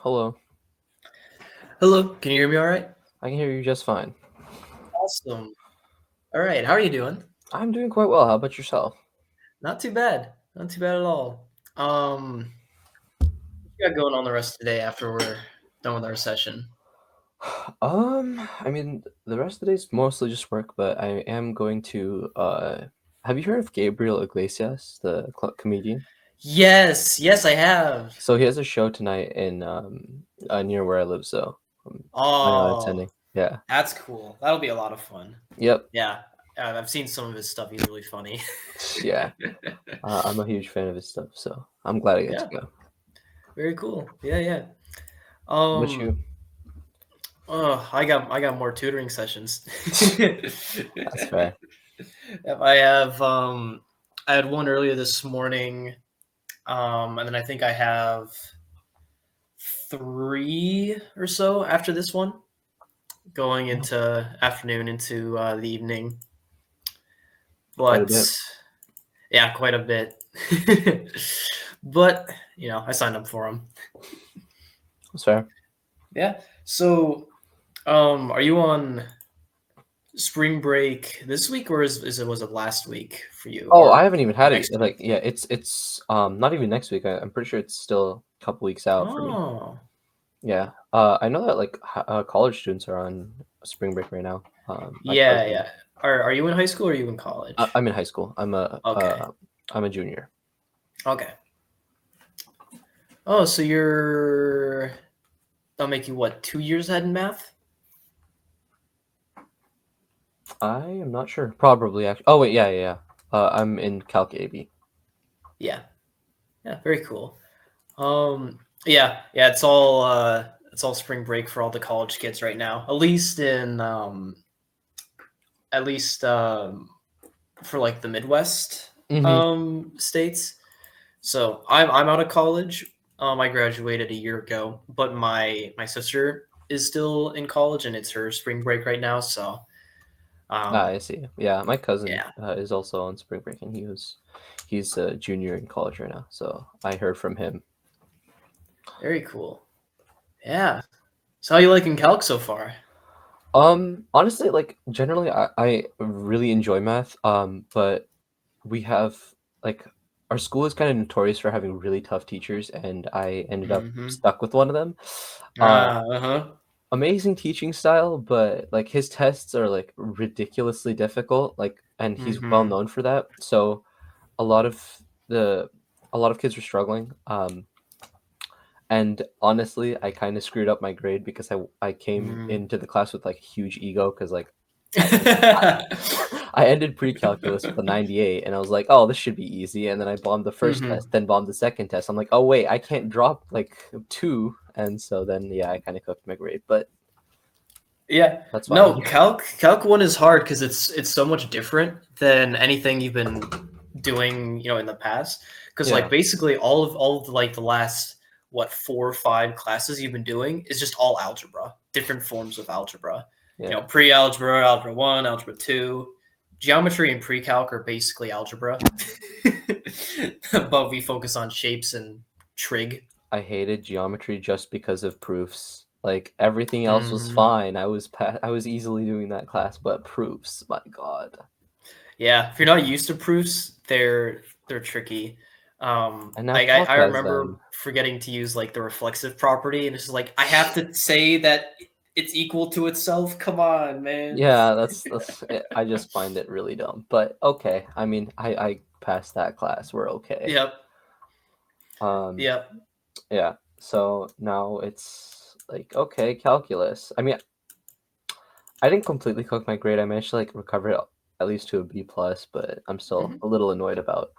Hello. Hello, can you hear me all right? I can hear you just fine. Awesome. All right, how are you doing? I'm doing quite well. How about yourself? Not too bad. Not too bad at all. What you got going on the rest of the day after we're done with our session? I mean, the rest of the day's mostly just work, but I am going to have you heard of Gabriel Iglesias, the comedian? Yes, yes, I have. So he has a show tonight in near where I live, so I'm planning on Oh, attending. Yeah. that's cool. That'll be a lot of fun. Yep. Yeah, I've seen some of his stuff. He's really funny. Yeah. I'm a huge fan of his stuff, so I'm glad I get to Yeah, go. very cool. Yeah, yeah. What you? Um, oh, I got more tutoring sessions. That's fair. Yep, I had one earlier this morning. And then I think I have three or so after this one, going Yeah, into afternoon into the evening. quite a But bit. yeah, quite a bit. But I signed up for them. That's fair. Yeah. So, are you on spring break this week, or was it last week for you, Oh, I or haven't even had it. next Like, week? yeah, it's not even next week. I'm pretty sure it's still a couple weeks out for me. Oh, Yeah. I know that like college students are on spring break right now. My yeah, cousin. yeah. Are you in high school or are you in college? I'm in high school. Okay, I'm a junior. okay. Oh, so that'll make you what, 2 years ahead in math? I am not sure. Probably actually. Oh wait, yeah. I'm in Calc AB. Yeah, yeah, very cool. Yeah, it's all spring break for all the college kids right now. At least for like the Midwest Hmm. states. So I'm out of college. I graduated a year ago, but my sister is still in college and it's her spring break right now. So Ah, um I see. Yeah, my cousin yeah, is also on spring break, and he's a junior in college right now. So I heard from him. very cool. Yeah. So how you liking calc so far? Honestly, like generally, I really enjoy math. But we have like our school is kind of notorious for having really tough teachers, and I ended up Mm-hmm. stuck with one of them. Uh, Uh-huh. Amazing teaching style, but like his tests are like ridiculously difficult. Like, and he's well Mm-hmm. known for that. So a lot of the a lot of kids were struggling. And honestly, I kind of screwed up my grade because I came Mm. into the class with like a huge ego because like I, I ended pre-calculus with a 98 and I was like, "Oh, this should be easy." And then I bombed the first Mm-hmm. test, then bombed the second test. I'm like, "Oh, wait, I can't drop like 2." And so then yeah, I kind of cooked my grade, but Yeah. that's fine. No, calc one is hard because it's so much different than anything you've been doing, in the past. Because like Yeah. basically all of like the last what 4 or 5 classes you've been doing is just all algebra, different forms of algebra. Yeah. Pre-algebra, algebra one, algebra two, geometry and pre-calc are basically algebra, but we focus on shapes and trig. I hated geometry just because of proofs. Like everything else was Mhm. fine. I was easily doing that class, but proofs, my God. Yeah, if you're not used to proofs, they're tricky. And now Like I calc has remember them. forgetting to use like the reflexive property, and it's just like I have to say that it's equal to itself. Come on, man. Yeah, that's it. I just find it really dumb. But okay. I mean, I passed that class. We're okay. Yep, Um, yep. yeah. So now it's like okay, calculus. I mean, I didn't completely cook my grade. I managed to like recover it at least to a B plus, but I'm still Hmm. a little annoyed about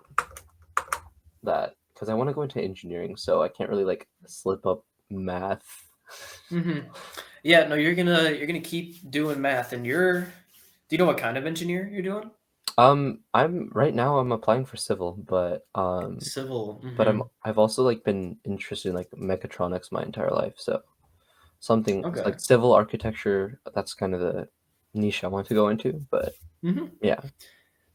that because I want to go into engineering, so I can't really like slip up math. Hmm. Yeah, no, you're gonna keep doing math, and you're. Do you know what kind of engineer you're doing? I'm right now I'm applying for civil, Civil. but Hmm. I've also like been interested in like mechatronics my entire life, so something Okay. like civil architecture, that's kind of the niche I want to go into, but Hmm. yeah.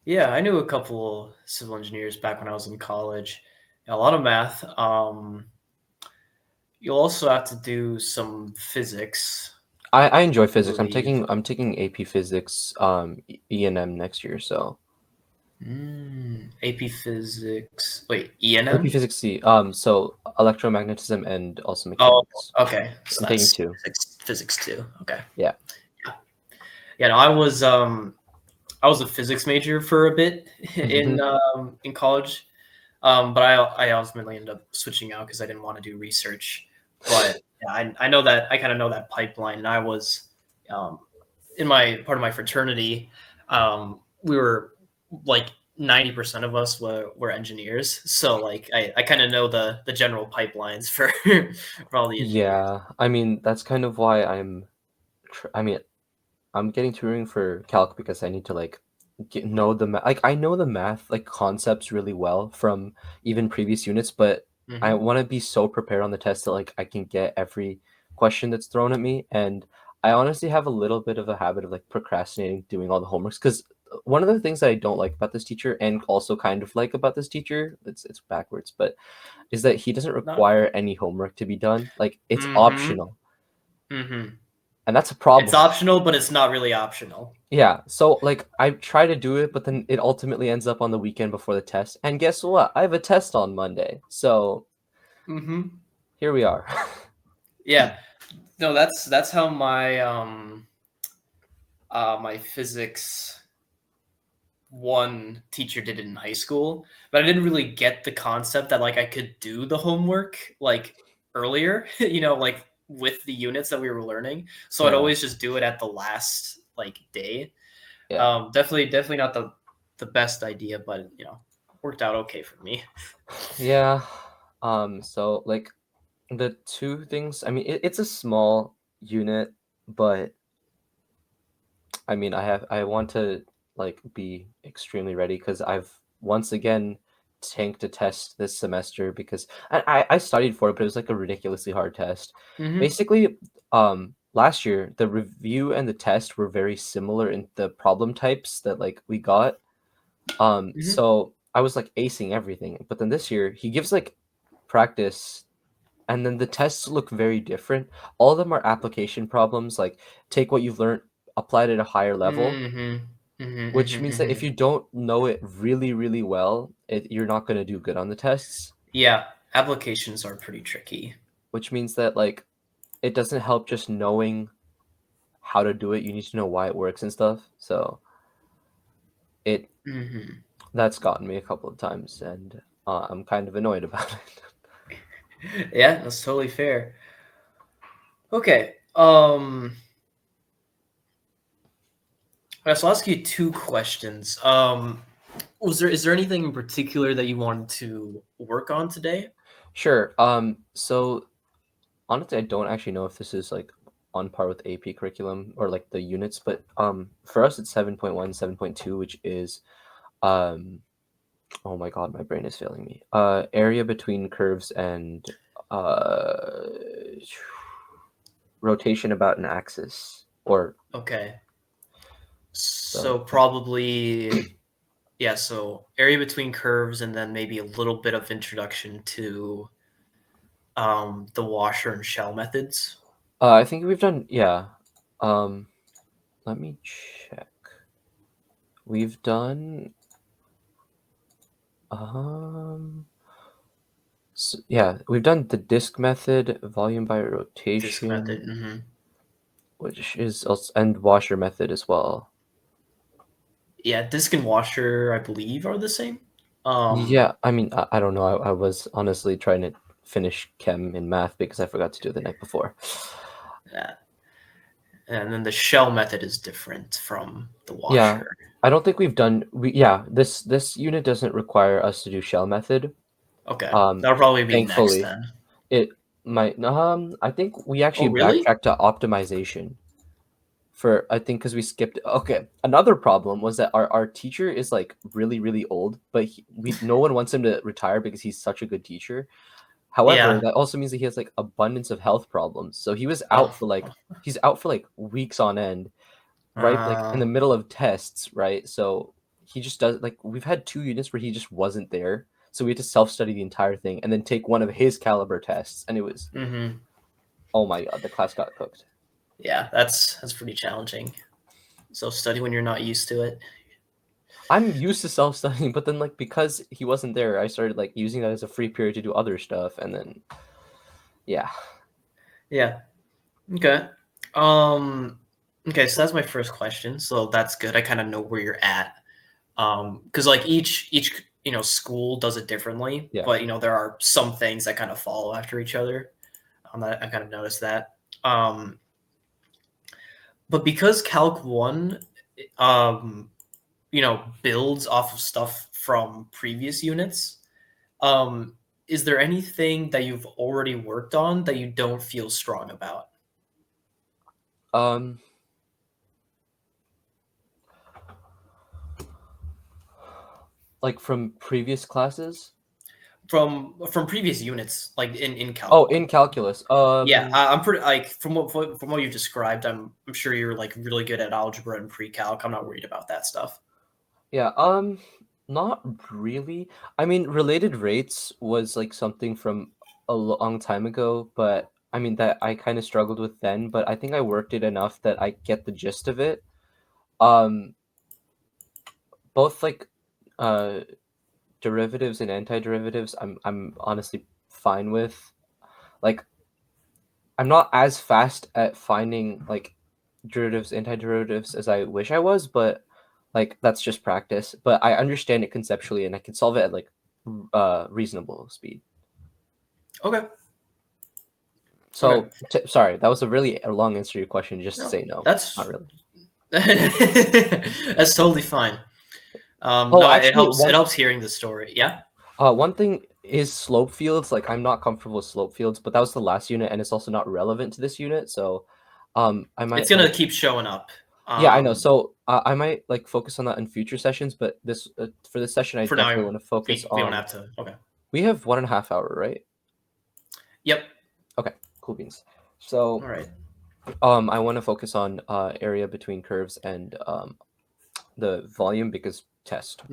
Yeah, I knew a couple civil engineers back when I was in college. A lot of math. You'll also have to do some physics, I enjoy I physics. believe. I'm taking AP Physics, E&M next year, so AP Physics. Wait, AP E&M? Physics C. So electromagnetism and also Oh, mechanics. okay. So I'm taking that's two. physics too. Okay. Yeah. Yeah. Yeah. No, I was a physics major for a bit in college, but I ultimately ended up switching out because I didn't want to do research. But yeah, I know that I kind of know that pipeline. And I was um, in my part of my fraternity. We were like 90% of us were engineers, so like I kind of know the general pipelines for for all the engineers. Yeah, I mean that's kind of why I mean I'm getting tutoring for calc because I need to like know the like I know the math like concepts really well from even previous units, but I Hmm. want to be so prepared on the test that like I can get every question that's thrown at me. And I honestly have a little bit of a habit of like procrastinating doing all the homeworks because one of the things that I don't like about this teacher and also kind of like about this teacher, it's backwards, but is that he doesn't Not. require any homework to be done. Like it's Hmm. optional, Hmm. and that's a It's problem. optional, but it's not really optional. Yeah, so like I try to do it, but then it ultimately ends up on the weekend before the test. And guess what? I have a test on Monday. So Hmm. here we are. Yeah. No, that's how my physics one teacher did it in high school, but I didn't really get the concept that like I could do the homework like earlier, like with the units that we were learning. So I'd Yeah, always just do it at the last like day. yeah, Definitely not the best idea, but worked out okay for me. yeah. So like the two things, I mean, it's a small unit, but I mean, I want to like be extremely ready because I've once again tanked a test this semester because I studied for it, but it was like a ridiculously hard test. Hmm. Basically, last year the review and the test were very similar in the problem types that like we got. Hmm. So I was like acing everything, but then this year he gives like practice and then the tests look very different. All of them are application problems, like take what you've learned, apply it at a higher level, Hmm. Hmm. which means that if Hmm. you don't know it really, really well, you're not going to do good on the tests, Yeah, applications are pretty tricky. which means that like it doesn't help just knowing how to do it. You need to know why it works and stuff. So it Hmm. that's gotten me a couple of times, and I'm kind of annoyed about it. Yeah, that's totally fair. Okay. So I'll ask you two questions. Is there anything in particular that you wanted to work on today? Sure. So honestly, I don't actually know if this is like on par with AP curriculum or like the units, but for us it's 7.1, 7.2, which is um oh my god, my brain is failing me. Area between curves and uh rotation about an axis. Or Okay. so So probably yeah, so area between curves and then maybe a little bit of introduction to the washer and shell methods. I think we've done, yeah. Um let me check. We've done um yeah, we've done the disk method, volume by Disk method. rotation, Hmm. which is also, and washer method as well. Yeah, disk and washer, I believe, are the same. Um, Yeah, I mean, I don't know. I was honestly trying to finish chem in math because I forgot to do it the night before. yeah. And then the shell method is different from the Yeah, washer. I don't think we've done yeah, this unit doesn't require us to do shell method. Okay, Um, that'll probably be next thankfully. then. It might I think we Oh, actually really? backtracked to optimization for I think because we skipped. Okay, another problem was that our teacher is like really really old, but no one wants him to retire because he's such a good teacher. However, Yeah. that also means that he has like abundance of health problems. So Oh. he's out for like weeks on end, right? Like in the Uh, middle of tests, right? So he just does like we've had two units where he just wasn't there. So we had to self-study the entire thing and then take one of his caliber tests, and it was, Mm-hmm. oh my god, the class got cooked. Yeah, that's pretty challenging. So study when you're not used to it. I'm used to self-studying, but then like because he wasn't there, I started like using that as a free period to do other stuff, and then yeah. Yeah. Okay. Um. Okay, so that's my first question. So that's good. I kind of know where you're at. Because like each school does it differently, Yeah. but there are some things that kind of follow after each other. I kind of noticed that. Um, but because Calc 1, um, builds off of stuff from previous units, um, is there anything that you've already worked on that you don't feel strong about? Um like from previous classes? From previous units, like in Calc Oh, 1. in calculus. Yeah, I'm pretty like from what you've described. I'm sure you're like really good at algebra and pre-calc. I'm not worried about that stuff. Yeah, not really. I mean, related rates was like something from a long time ago, but I mean that I kind of struggled with then, but I think I worked it enough that I get the gist of it. Um, both like uh derivatives and antiderivatives, I'm honestly fine with. Like I'm not as fast at finding like derivatives, antiderivatives as I wish I was, but like that's just practice. But I understand it conceptually and I can solve it at like reasonable speed. Okay. Okay. So sorry, that was a really long answer to your question just to No, say no. Not that's really. that's totally fine. Oh, No, it actually helps. It helps hearing the story. Yeah. one thing is slope fields. Like I'm not comfortable with slope fields, but that was the last unit and it's also not relevant to this unit, so I It's might gonna like keep showing up. yeah, I know. So I might like focus on that in future sessions, but this for this session, I For definitely now, want to focus we don't on. have to. Okay. We have 1.5 hour, right? Yep. Okay, cool beans. So All right. I want to focus on area between curves and the volume because test.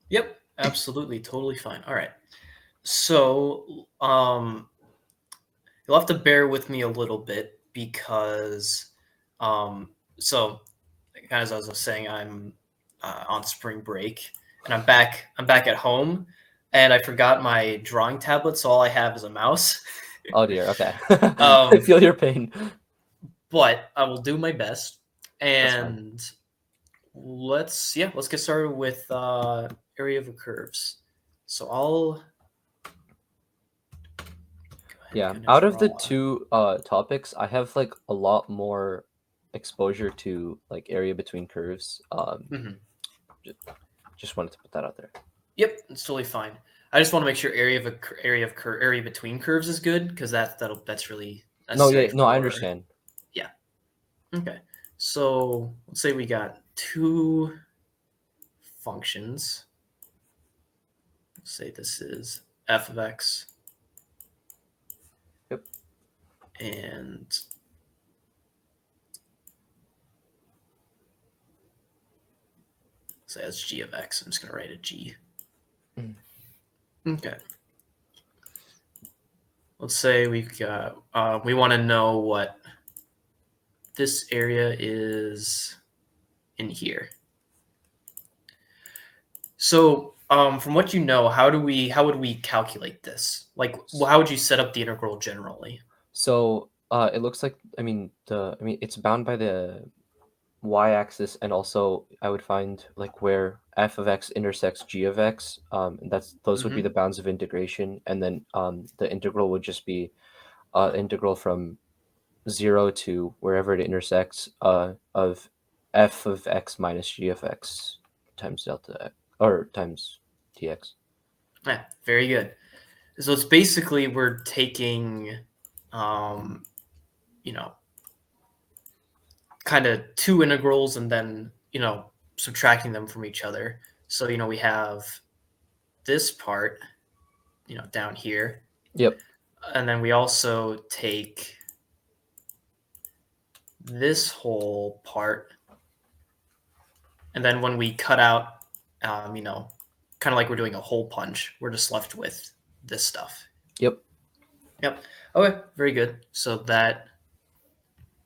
Yep. Absolutely. Totally fine. All right. So, you'll have to bear with me a little bit because, so as I was saying, I'm on spring break and I'm back. I'm back at home, and I forgot my drawing tablet, so all I have is a mouse. Oh dear. Okay, I feel your pain. But I will do my best. That's fine. And let's get started with area of curves. So I'll go ahead and Yeah, kind of out of the draw. two topics, I have like a lot more exposure to like area between curves. Mhm. Just wanted to put that out there. Yep, it's totally fine. I just want to make sure area between curves is good because that's really No, yeah, necessary no, I for. understand. Yeah. Okay. So let's say we got two functions. Let's say this is f of x Yep. and say that's g of x. I'm just gonna write a g. Mm. Okay. Let's say we've got we want to know what this area is in here. So, from what you know, how would we calculate this? Like, how would you set up the integral generally? So it looks like I mean it's bound by the y-axis, and also I would find like where f of x intersects g of x. And those would be Mm-hmm. the bounds of integration, and then the integral would just be integral from 0 to wherever it intersects of f of x minus g of x times delta x, or times dx. Yeah, very good. So it's basically we're taking, um, you know, kind of two integrals and then subtracting them from each other. So we have this part, down here, Yep. and then we also take this whole part, and then when we cut out, um, you know, kind of like we're doing a hole punch. We're just left with this stuff. Yep. Yep. Okay, very good. So that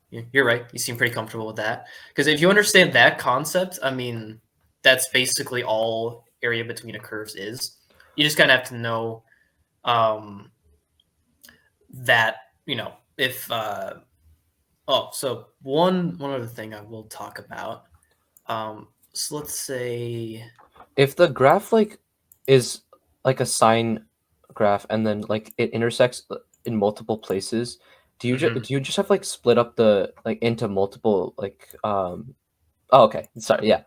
you're right. You seem pretty comfortable with that. Because if you understand that concept, I mean, that's basically all area between a curves is. You just kind of have to know that, if so one other thing I will talk about. So let's say If the graph like is like a sine graph and then like it intersects in multiple places, do you Mhm. do you just have like split up the like into multiple like oh okay. Sorry, yeah.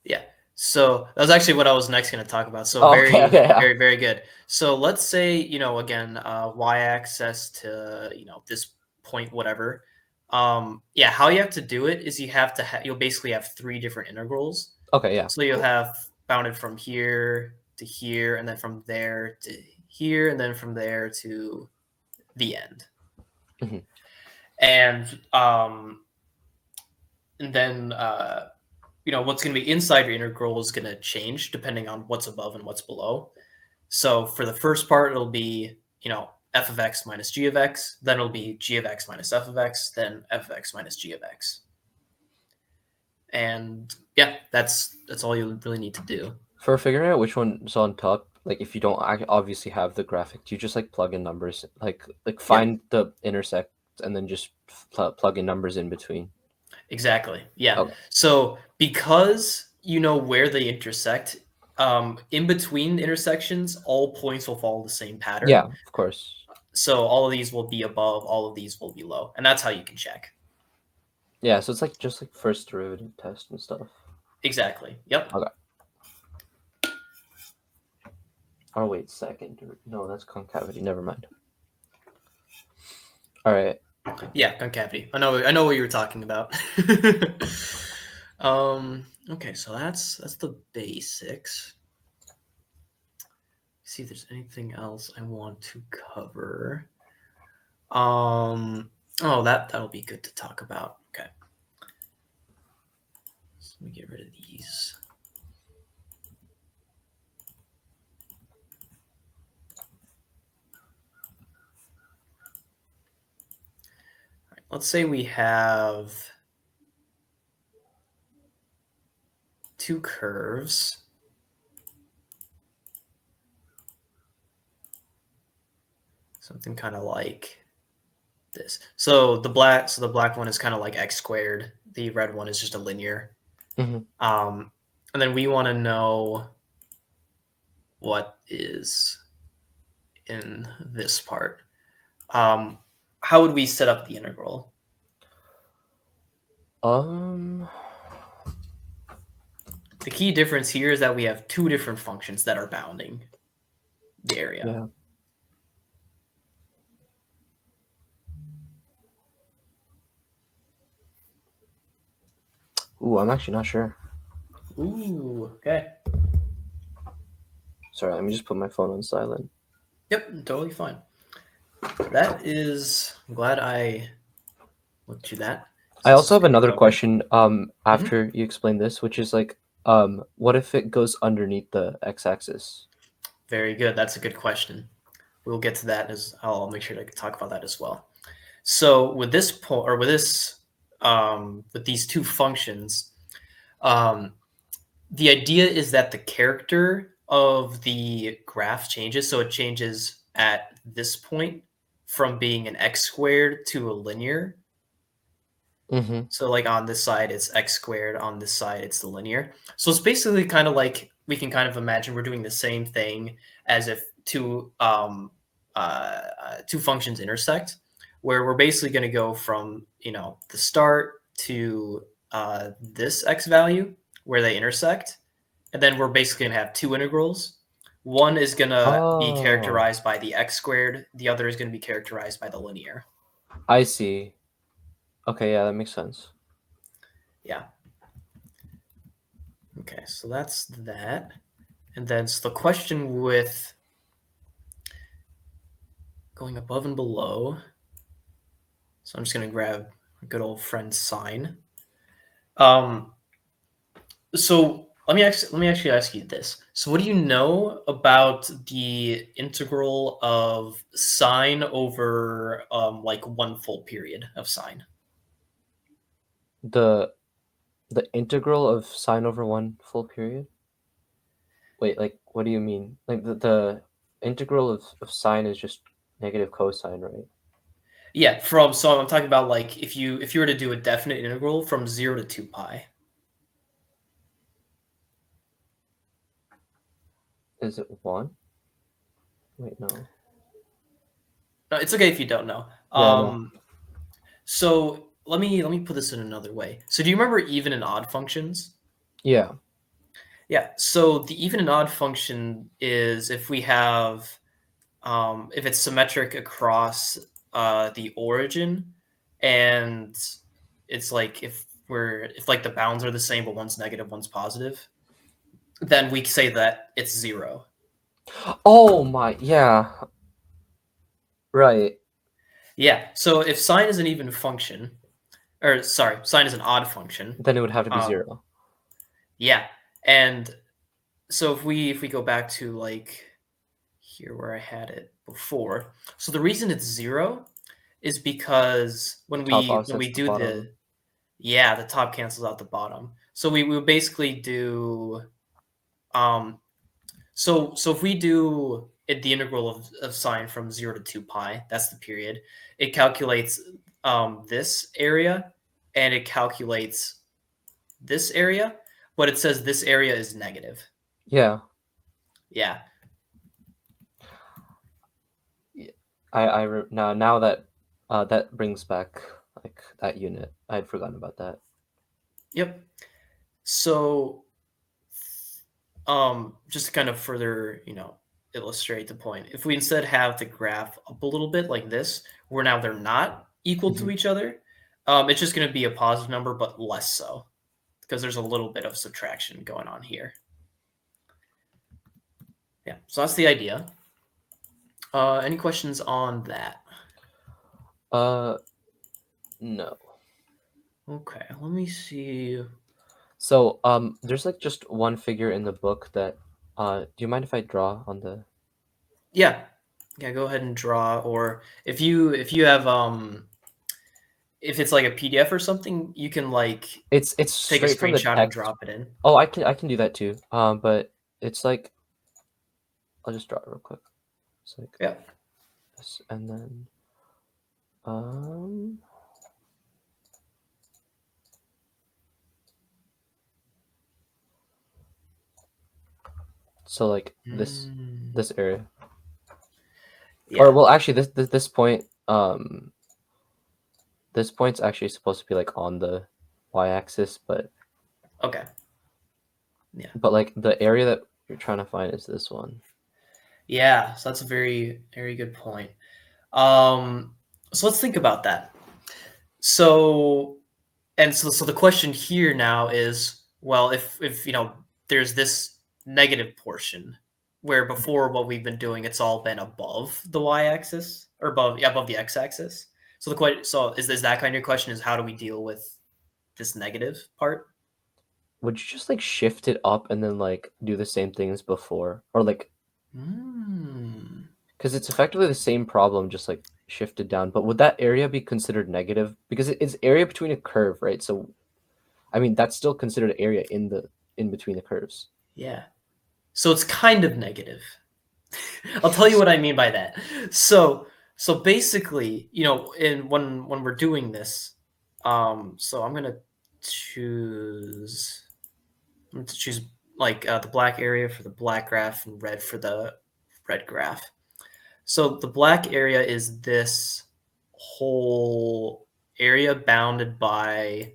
Yeah. So that was actually what I was next going to talk about. So Oh, okay, very, okay, yeah. very, very good. So let's say, again, y-axis to, this point, whatever. Yeah, how you have to do it is you have to you'll basically have three different integrals. Okay, yeah. So you'll have bounded from here to here, and then from there to here, and then from there to the end. Mhm. And then what's going to be inside your integral is going to change depending on what's above and what's below. So for the first part, it'll be, f of x minus g of x, then it'll be g of x minus f of x, then f of x minus g of x. And yeah, that's all you really need to do. For figuring out which one's on top, like if you don't obviously have the graphic, do you just like plug in numbers, like find the intersect and then just plug in numbers in between? Exactly. Yeah. Okay. So because you know where they intersect, in between intersections, all points will follow the same pattern. Yeah, of course. So all of these will be above, all of these will be low, and that's how you can check. Yeah, so it's like just like first derivative test and stuff. Exactly. Yep. Okay. Oh wait, second. No, that's concavity. Never mind. All right. Yeah, concavity. I know what you were talking about. Okay, so that's the basics. See if there's anything else I want to cover. Oh, that'll be good to talk about. Okay. So let me get rid of these. All right, let's say we have two curves. Something kind of like this. So the black one is kind of like x squared. The red one is just a linear. Mm-hmm. And then we want to know what is in this part. How would we set up the integral? Um. The key difference here is that we have two different functions that are bounding the area. Yeah. Ooh, I'm actually not sure. Ooh, okay. Sorry, let me just put my phone on silent. Yep, totally fine. That is, I'm glad I looked through that. I also have another question after you explain this, which is like what if it goes underneath the x-axis? Very good. That's a good question. We'll get to that as I'll make sure to talk about that as well. So with this point, or with this, with these two functions, the idea is that the character of the graph changes. So it changes at this point from being an x squared to a linear. Mm-hmm. So like on this side, it's x squared. On this side, it's the linear. So it's basically kind of like we can kind of imagine we're doing the same thing as if two functions intersect, where we're basically going to go from the start to this x value where they intersect, and then we're basically going to have two integrals. One is going to be Oh, characterized by the x squared. The other is going to be characterized by the linear. I see. Okay, yeah, that makes sense. Yeah. Okay, so that's that. And then so the question with going above and below. So I'm just going to grab a good old friend sine. So let me actually ask you this. So what do you know about the integral of sine over like one full period of sine? The integral of sine over one full period? Wait, like what do you mean? Like the integral of sine is just negative cosine, right? Yeah, from so I'm talking about like if you were to do a definite integral from 0 to 2 pi. Is it one? Wait, no. No, it's okay if you don't know. Yeah, no. So let me put this in another way. So do you remember even and odd functions? Yeah. Yeah. So the even and odd function is if we have if it's symmetric across the origin, and it's like if like the bounds are the same but one's negative, one's positive, then we say that it's 0. Oh my, yeah. Right. Yeah. So if sine is an even function, or sorry, sine is an odd function. Then it would have to be Um, 0. yeah. And so if we go back to like here where I had it before, so the reason it's 0 is because Top when offsets we the do bottom. the top cancels out the bottom. So we would basically do um so if we do the integral of sine from 0 to 2 pi, that's the period. It calculates this area, and it calculates this area, but it says this area is negative. Yeah. Yeah. Yeah. Now that that brings back like that unit. I had forgotten about that. Yep. So just to kind of further, illustrate the point, if we instead have the graph up a little bit like this, where now they're not equal to Mhm. each other, it's just going to be a positive number, but less so, because there's a little bit of subtraction going on here. Yeah, so that's the idea. Any questions on that? Uh, no. Okay, let me see. So, there's like just one figure in the book that, do you mind if I draw on the? Yeah, yeah, go ahead and draw, or if you have if it's like a PDF or something, you can like It's take a straight from the screenshot and text. drop it in. Oh, I can do that too. But it's like I'll just draw it real quick. It's like Yeah. this, and then um, so like Mm. this area, or Yeah. well, actually this point, this point's actually supposed to be like on the y-axis, Okay. Yeah. but like the area that you're trying to find is this one. Yeah. So that's a very, very good point. So let's think about that. So, so the question here now is, well, if there's this negative portion where before what we've been doing, it's all been above the y-axis or above the x-axis. So the question, so is that kind of your question? Is how do we deal with this negative part? Would you just like shift it up and then like do the same thing as before, or like Mm. because it's effectively the same problem, just like shifted down. But would that area be considered negative? Because it's area between a curve, right? So I mean, that's still considered area in between the curves. Yeah. So it's kind of negative. I'll tell you what I mean by that. So basically, in when we're doing this, so choose I'm going to choose like the black area for the black graph and red for the red graph. So the black area is this whole area bounded by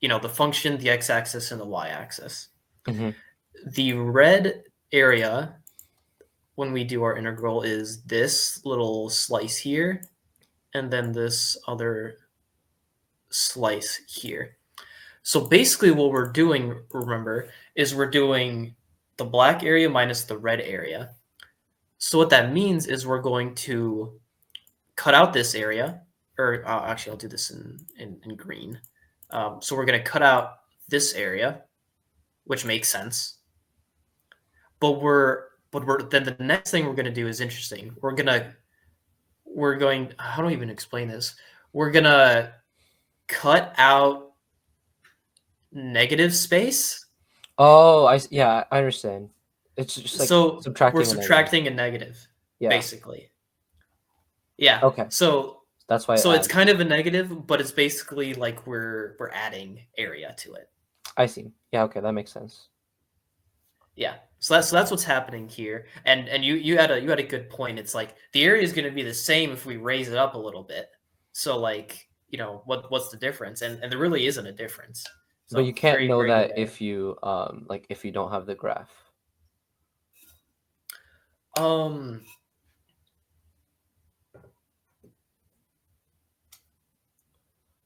the function, the x-axis, and the y-axis. Hmm. The red area when we do our integral is this little slice here, and then this other slice here. So basically what we're doing, remember, is we're doing the black area minus the red area. So what that means is we're going to cut out this area, or actually I'll do this in green. So we're going to cut out this area, which makes sense. But then the next thing we're going to do is interesting. We're going, how do I even explain this? We're going to cut out negative space. Oh, yeah, I understand. It's just like So we're subtracting a negative. subtracting a negative, Yeah. basically. Yeah. Okay. That's why it So it's adds. kind of a negative, but it's basically like we're adding area to it. I see. Yeah. Okay, that makes sense. Yeah. So that's what's happening here. And you had a good point. It's like the area is going to be the same if we raise it up a little bit. So like, what's the difference? And there really isn't a difference. But So you can't very, know very good that there. if you like if you don't have the graph. Um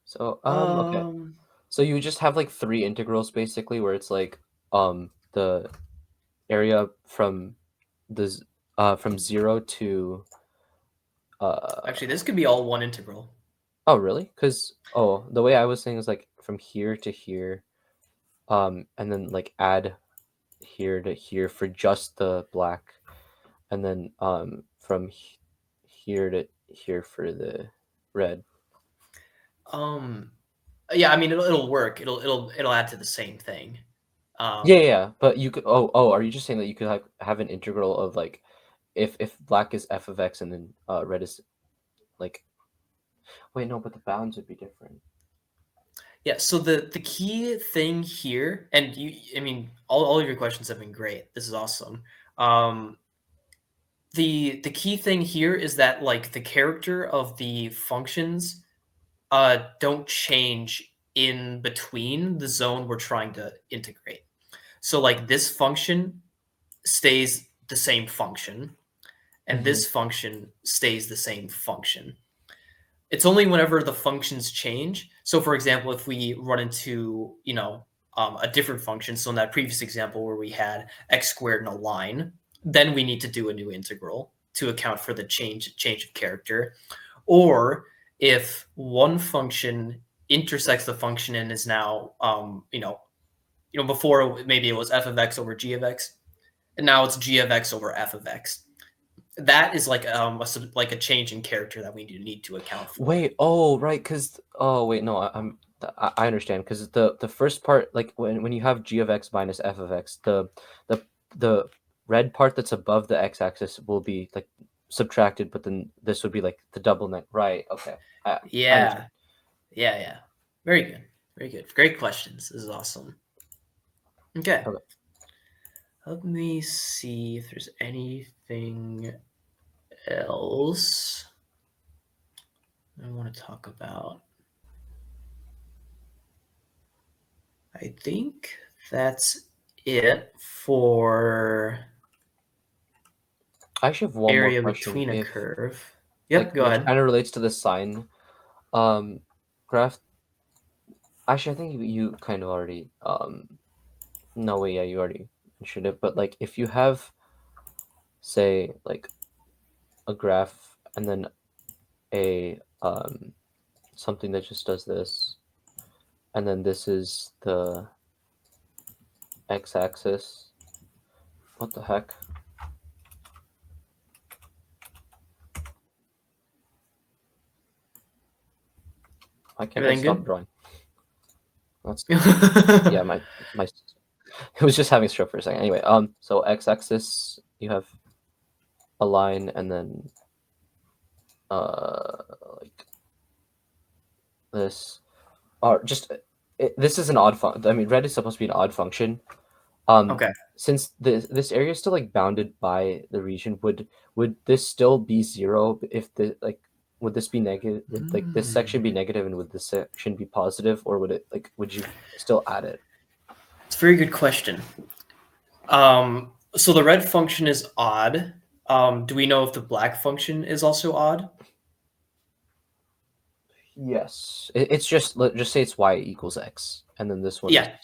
So okay. um So you just have like three integrals basically, where it's like the area from from 0 to Actually, this could be all one integral. oh really? Because the way I was saying is like from here to here, and then like add here to here for just the black, and then from here to here for the red. Yeah, I mean it'll work. It'll add to the same thing. Yeah. But you could are you just saying that you could have an integral of like if black is f of x and then red is like wait no, but the bounds would be different. Yeah, so the key thing here, and I mean, all of your questions have been great. This is awesome. The key thing here is that like the character of the functions don't change in between the zone we're trying to integrate. So like this function stays the same function, and Mhm. this function stays the same function. It's only whenever the functions change. So, for example, if we run into a different function, so in that previous example where we had x squared in a line, then we need to do a new integral to account for the change of character. Or if one function intersects the function and is now before maybe it was f of x over g of x, and now it's g of x over f of x. That is like like a change in character that we need to account for. Wait, right, because wait, no, I understand because the first part, like when you have g of x minus f of x, the the red part that's above the x-axis will be like subtracted, but then this would be like the double net, right? Okay, I understand. Yeah. Very good. Very good. Great questions. This is awesome. Okay. Okay. Let me see if there's anything else I want to talk about. I think that's it for I actually have one more area question. between a If curve. Yep, like go which ahead. kind of relates to the sine graph. Actually, I think you kind of already no way, yeah, you already mentioned it, but like if you have say like a graph and then a something that just does this, and then this is the x-axis. What the heck? Why can't I Everything stop good? drawing? That's yeah, my it was just having stroke for a second. Anyway, so x-axis you have a line and then like this, or just this is an odd function. I mean, red is supposed to be an odd function. Okay. Since this area is still like bounded by the region, would this still be 0 if the like would this be negative? Would like this section be negative and would this section be positive, or would it like would you still add it? It's a very good question. So the red function is odd. Do we know if the black function is also odd? Yes, it's just just say it's y equals x, and then this one is Yeah.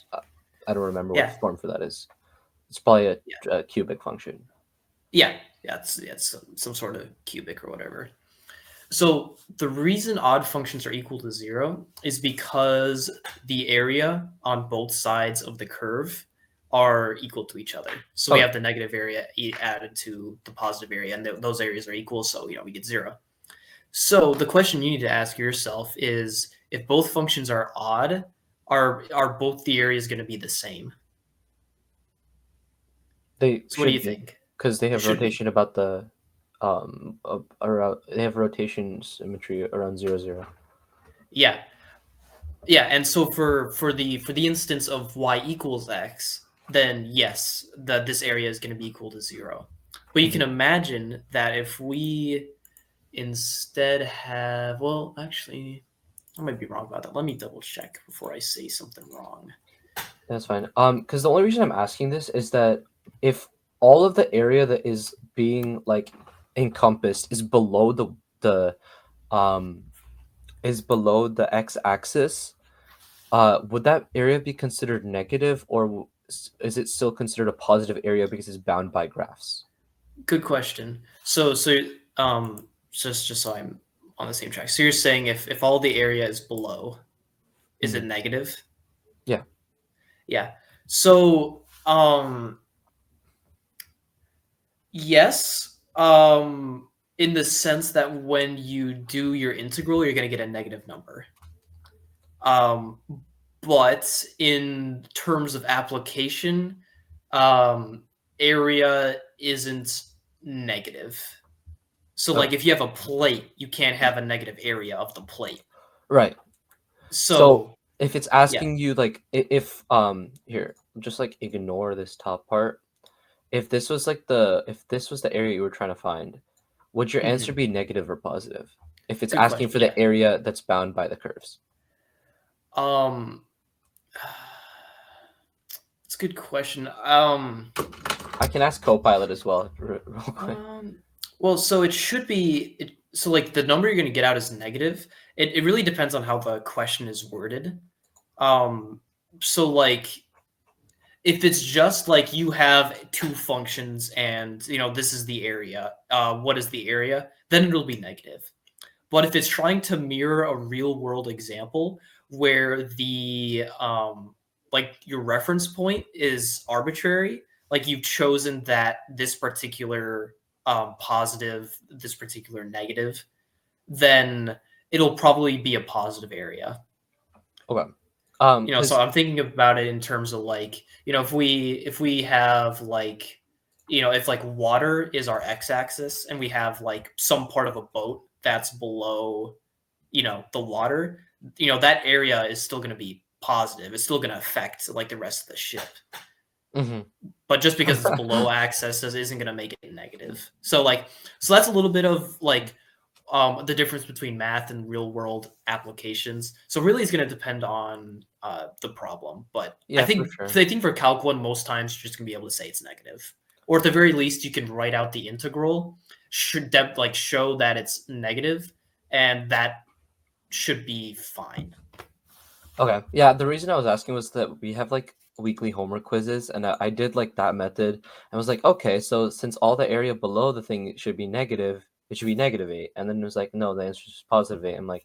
I don't remember what the Yeah. form for that is. It's probably Yeah. a cubic function. Yeah. It's some sort of cubic or whatever. So the reason odd functions are equal to 0 is because the area on both sides of the curve are equal to each other. So we Okay. have the negative area added to the positive area, and those areas are equal, so we get 0. So the question you need to ask yourself is, if both functions are odd, are both the areas going to be the same? They So what do you should be, think? because they It have should be. rotation about the around, they have rotation symmetry around 0, 0. Yeah. Yeah, and so for the instance of y equals x, then yes, this area is going to be equal to 0. But you can imagine that if we instead have, well, actually, I might be wrong about that. Let me double check before I say something wrong. That's fine. Because the only reason I'm asking this is that if all of the area that is being like encompassed is below the um is below the x-axis, would that area be considered negative, or is it still considered a positive area because it's bound by graphs? Good question. Just so I'm on the same track. So you're saying if all the area is below, is it Mhm. negative? Yeah. Yeah. So yes, in the sense that when you do your integral, you're going to get a negative number. Um, but in terms of application, area isn't negative. So, Oh, like, if you have a plate, you can't have a negative area of the plate. right. So So, if it's yeah. asking you like if here, just like ignore this top part. If this was like if this was the area you were trying to find, would your answer Mhm. be negative or positive? If it's Good asking question. for Yeah. the area that's bound by the curves. Um, it's a good question. I can ask Copilot as well, real quick. Well, so it should be so like the number you're going to get out is negative. It really depends on how the question is worded. Um, so like if it's just like you have two functions and this is the area, what is the area? Then it'll be negative. But if it's trying to mirror a real world example where the like your reference point is arbitrary, like you've chosen that this particular positive, this particular negative, then it'll probably be a positive area. Okay. So Because I'm thinking about it in terms of like, if we have like, if like water is our x-axis and we have like some part of a boat that's below, the water, that area is still going to be positive. It's still going to affect like the rest of the ship. Mhm. But just because it's below axis isn't going to make it negative. So that's a little bit of like the difference between math and real world applications. So really, it's going to depend on the problem. But I Yeah, for think sure. I think for Calc 1, most times you're just going to be able to say it's negative, or at the very least, you can write out the integral, should like show that it's negative, and that should be fine. Okay. Yeah, the reason I was asking was that we have like weekly homework quizzes, and I did like that method. I was like, okay, so since all the area below the thing should be negative, it should be -8. And then it was like, no, the answer is +8. I'm like,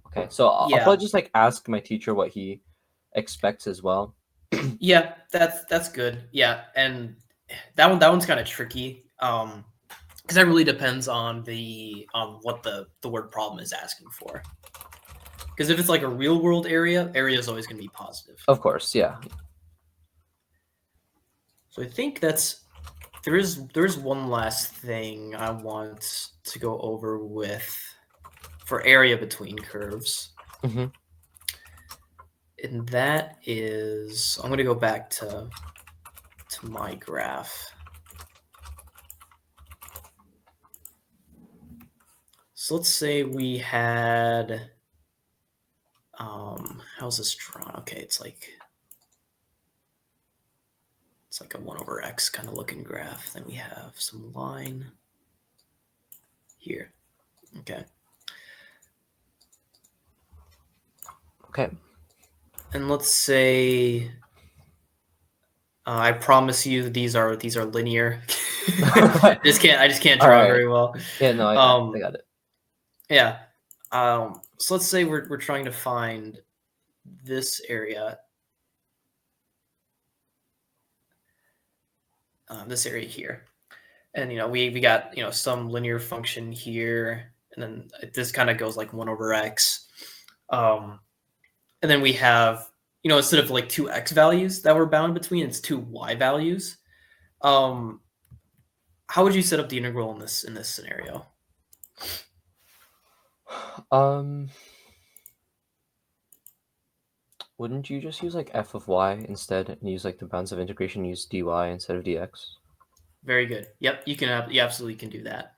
okay. So I'll Yeah, probably just like ask my teacher what he expects as well. yeah, that's good. Yeah, and that one's kind of tricky. Because that really depends on what the word problem is asking for. Because if it's like a real world area is always going to be positive. Of course, yeah. So I think there is one last thing I want to go over with for area between curves. Hmm. And that is, I'm going to go back to my graph. So let's say we had, how's this drawn? Okay, it's like a 1/x kind of looking graph. Then we have some line here. Okay. Okay. And let's say I promise you these are linear. I just can't All draw right. very well. Yeah, no, I got it. Yeah. So let's say we're trying to find this area. this area here. And we got some linear function here, and then this kind of goes like 1 over x. And then we have instead of like two x values that we're bound between, it's two y values. How would you set up the integral in this scenario? Wouldn't you just use like f of y instead and use like the bounds of integration, use dy instead of dx? Very good. Yep, you absolutely can do that.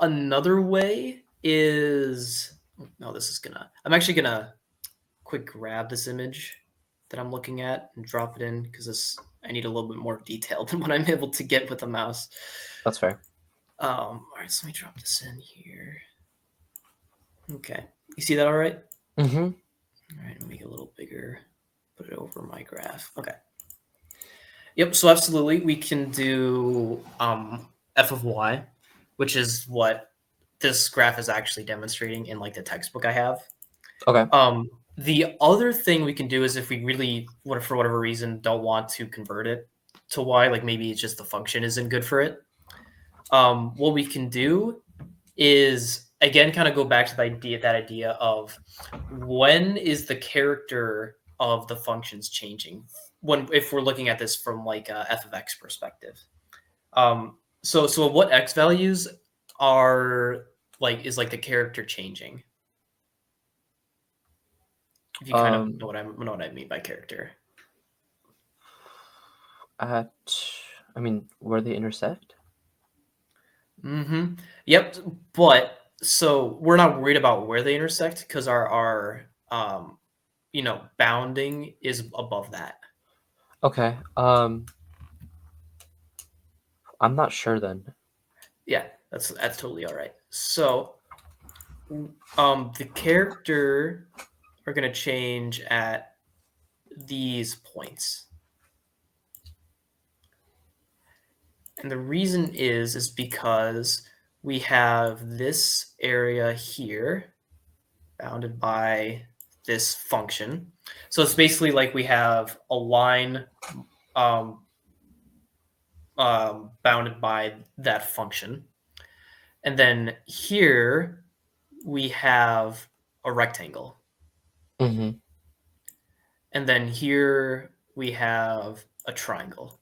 Another way is I'm actually gonna quick grab this image that I'm looking at and drop it in because I need a little bit more detail than what I'm able to get with the mouse. That's fair. All right, so let me drop this in here. Okay, you see that all right? Mm-hmm. All right, make it a little bigger. Put it over my graph. Okay. Yep. So absolutely, we can do f of y, which is what this graph is actually demonstrating in like the textbook I have. Okay. The other thing we can do is if we really, for whatever reason, don't want to convert it to y, like maybe it's just the function isn't good for it. What we can do is again kind of go back to that idea of when is the character of the functions changing if we're looking at this from like a f of x perspective. So what x values are like is like the character changing? If you kind of know what I mean by character. Where they intersect? Mm-hmm. Yep. But so we're not worried about where they intersect because our bounding is above that. Okay. I'm not sure then. Yeah, that's totally all right. So the character are going to change at these points. And the reason is because we have this area here bounded by this function. So it's basically like we have a line bounded by that function. And then here we have a rectangle. Mm-hmm. And then here we have a triangle.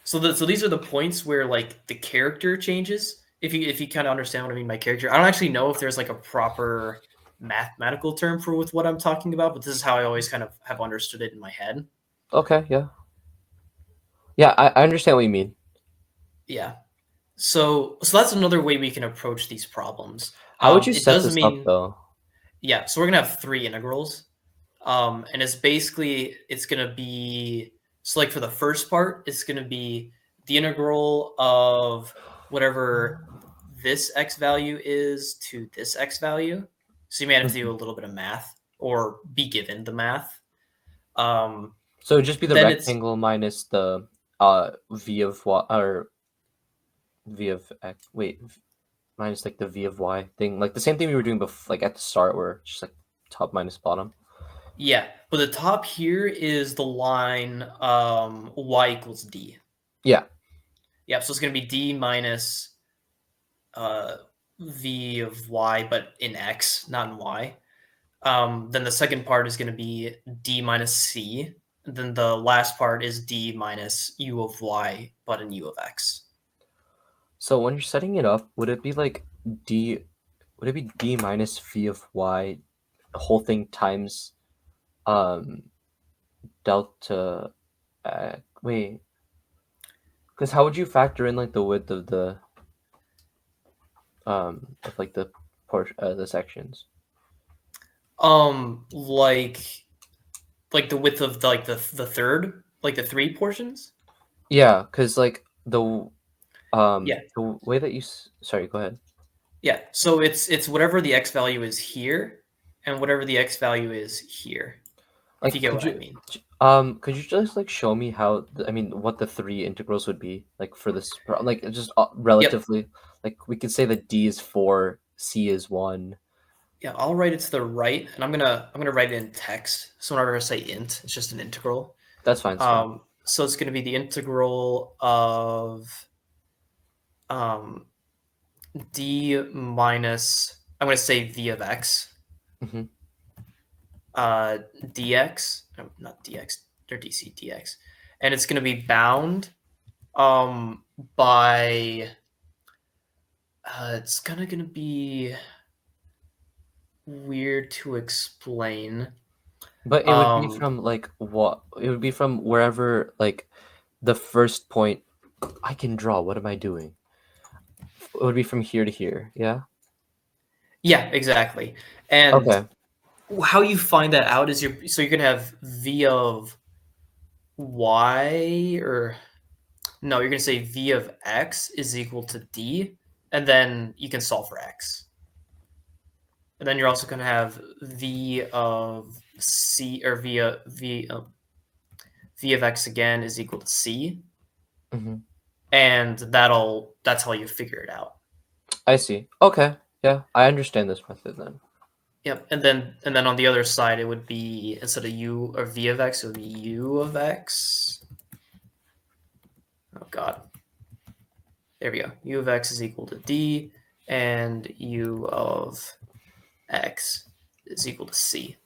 So these are the points where like the character changes. If you kind of understand what I mean by character, I don't actually know if there's like a proper mathematical term for with what I'm talking about, but this is how I always kind of have understood it in my head. Okay, yeah. Yeah, I understand what you mean. Yeah. So that's another way we can approach these problems. How would you set this up though? Yeah, so we're gonna have three integrals. And it's gonna be so like for the first part, it's gonna be the integral of whatever this x value is to this x value. So you may have to do a little bit of math or be given the math. So it'd just be the rectangle minus the v of y or v of x. Wait, minus like the v of y thing, like the same thing we were doing before, like at the start, where just like top minus bottom. Yeah, but the top here is the line y equals d. Yeah. Yeah, so it's going to be d minus v of y, but in x, not in y. Then the second part is going to be d minus c. Then the last part is d minus u of y, but in u of x. So when you're setting it up, would it be like d? Would it be d minus v of y, the whole thing times delta? Wait, because how would you factor in like the width of the like the the sections? Like the width of the third, like the three portions. Yeah, because like the way that you sorry, go ahead. Yeah, so it's whatever the x value is here, and whatever the x value is here. Like, if you get what I mean. Could you just like show me how? What the three integrals would be like for this? Like just relatively, like we could say that d is 4, c is 1, Yeah, I'll write it to the right, and I'm gonna write it in text. So whenever I say int, it's just an integral. That's fine. It's fine. So it's gonna be the integral of um, d minus, I'm gonna say v of x, Hmm. dx, no, not dx, or dc dx, and it's gonna be bound by it's gonna be weird to explain. But it would be Um, from like what? It would be from wherever like the first point. I can draw. What am I doing? It would be from here to here. Yeah. yeah, exactly. And Okay. how you find that out is you're gonna have v of y, or no, you're gonna say v of x is equal to d, and then you can solve for x. And then you're also gonna have v of c, or v of x again is equal to c, Hmm. and that's how you figure it out. I see. Okay. Yeah, I understand this method then. Yep, and then on the other side, it would be, instead of u or v of x, it would be u of x. Oh god, there we go. U of x is equal to d, and u of x is equal to c.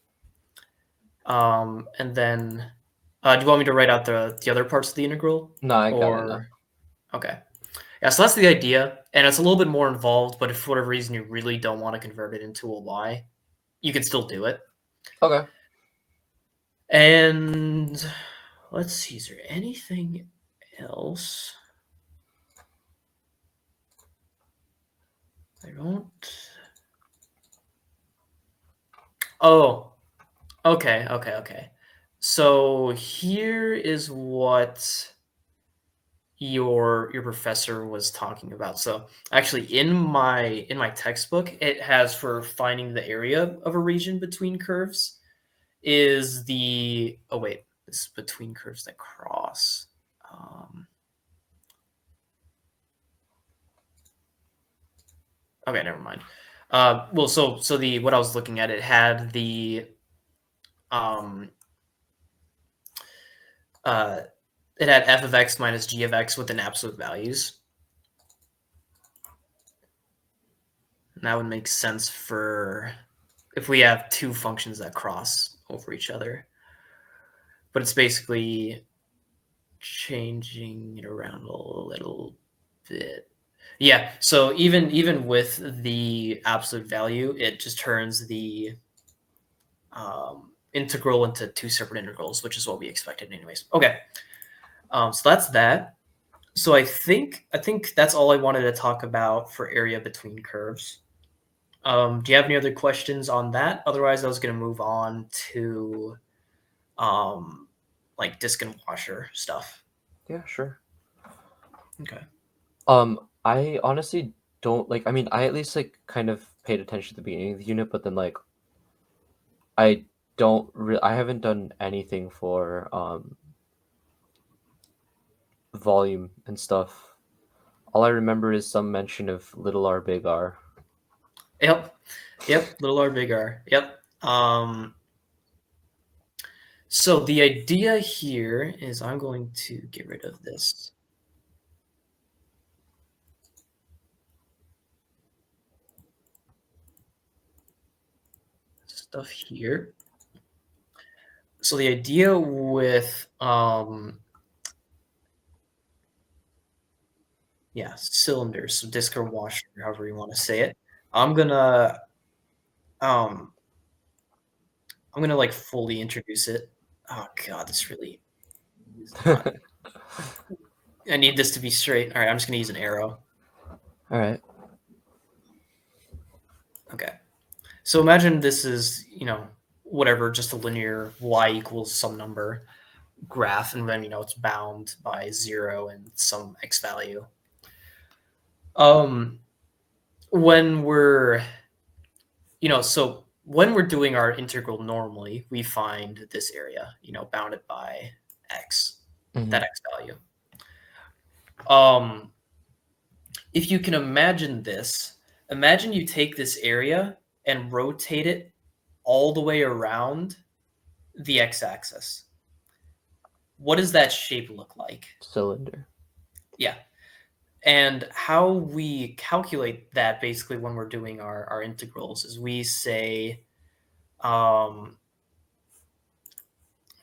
And then, do you want me to write out the other parts of the integral, No, I got it now. or okay? Yeah, so that's the idea, and it's a little bit more involved. But if for whatever reason you really don't want to convert it into a y, you can still do it. Okay. And let's see, is there anything else? I don't. Oh, okay. So here is what your professor was talking about. So actually, in my textbook, it has, for finding the area of a region between curves, is the, oh wait, this is between curves that cross. Okay, never mind. Well, so the what I was looking at, it had the um uh it had f of x minus g of x within absolute values. And that would make sense for if we have two functions that cross over each other. But it's basically changing it around a little bit. Yeah, so even with the absolute value, it just turns the integral into two separate integrals, which is what we expected anyways. Okay, so that's that. So I think that's all I wanted to talk about for area between curves. Do you have any other questions on that? Otherwise, I was going to move on to um, like disk and washer stuff. Yeah, sure. Okay. I honestly don't like. I mean, I at least like kind of paid attention at the beginning of the unit, but then like I I haven't done anything for volume and stuff. All I remember is some mention of little r, big R. Yep. Little r, big R. Yep. So the idea here is I'm going to get rid of this stuff here. So the idea with yeah, cylinders, so disk or washer, however you want to say it. I'm gonna um like fully introduce it. Oh god, this really is not. I need this to be straight. All right, I'm just gonna use an arrow. All right. Okay. So imagine this is, whatever, just a linear y equals some number graph, and then it's bound by 0 and some x value. Um, when we're, so when we're doing our integral normally, we find this area, bounded by x, Hmm. that x value. Um, if you can imagine this, imagine you take this area and rotate it all the way around the x-axis. What does that shape look like? Cylinder. Yeah. And how we calculate that basically when we're doing our integrals is we say, let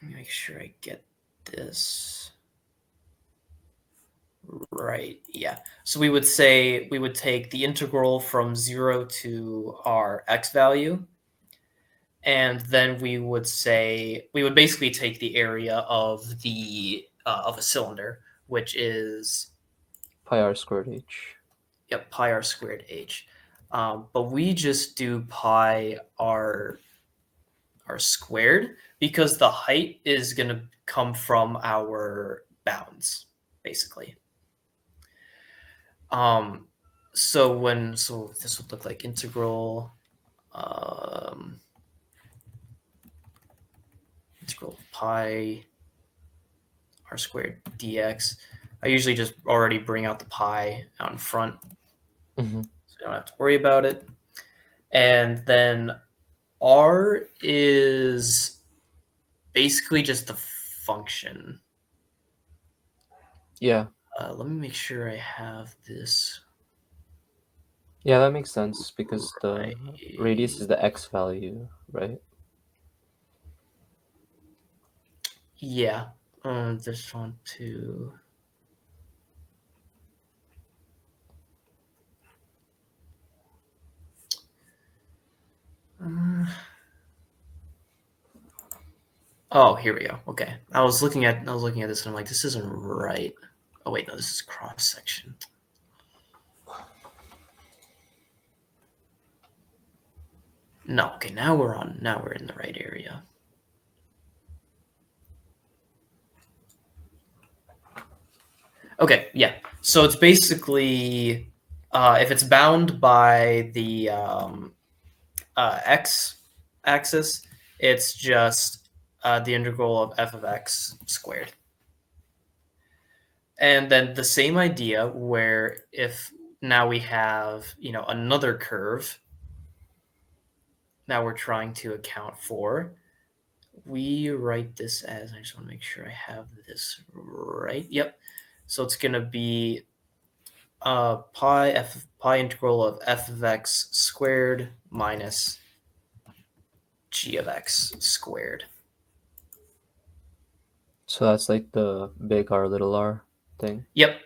me make sure I get this right. Yeah. So we would say we would take the integral from 0 to our x value. And then we would say we would basically take the area of a cylinder, which is Pi r squared h. Yep, pi r squared h. But we just do pi r squared because the height is going to come from our bounds, basically. So this would look like integral pi r squared dx. I usually just already bring out the pi out in front, so you don't have to worry about it. And then r is basically just the function. Yeah. Let me make sure I have this. Yeah, that makes sense because the radius is the x value, right? Yeah. This one too. Oh, here we go. Okay. I was looking at this and I'm like, this isn't right. Oh wait, no, this is cross section. No, okay, now we're in the right area. Okay, yeah. So it's basically if it's bound by the x axis, it's just the integral of f of x squared. And then the same idea where if now we have, another curve now we're trying to account for, we write this as, I just want to make sure I have this right. Yep. So it's going to be pi integral of f of x squared minus g of x squared. So that's like the big R little r thing. Yep.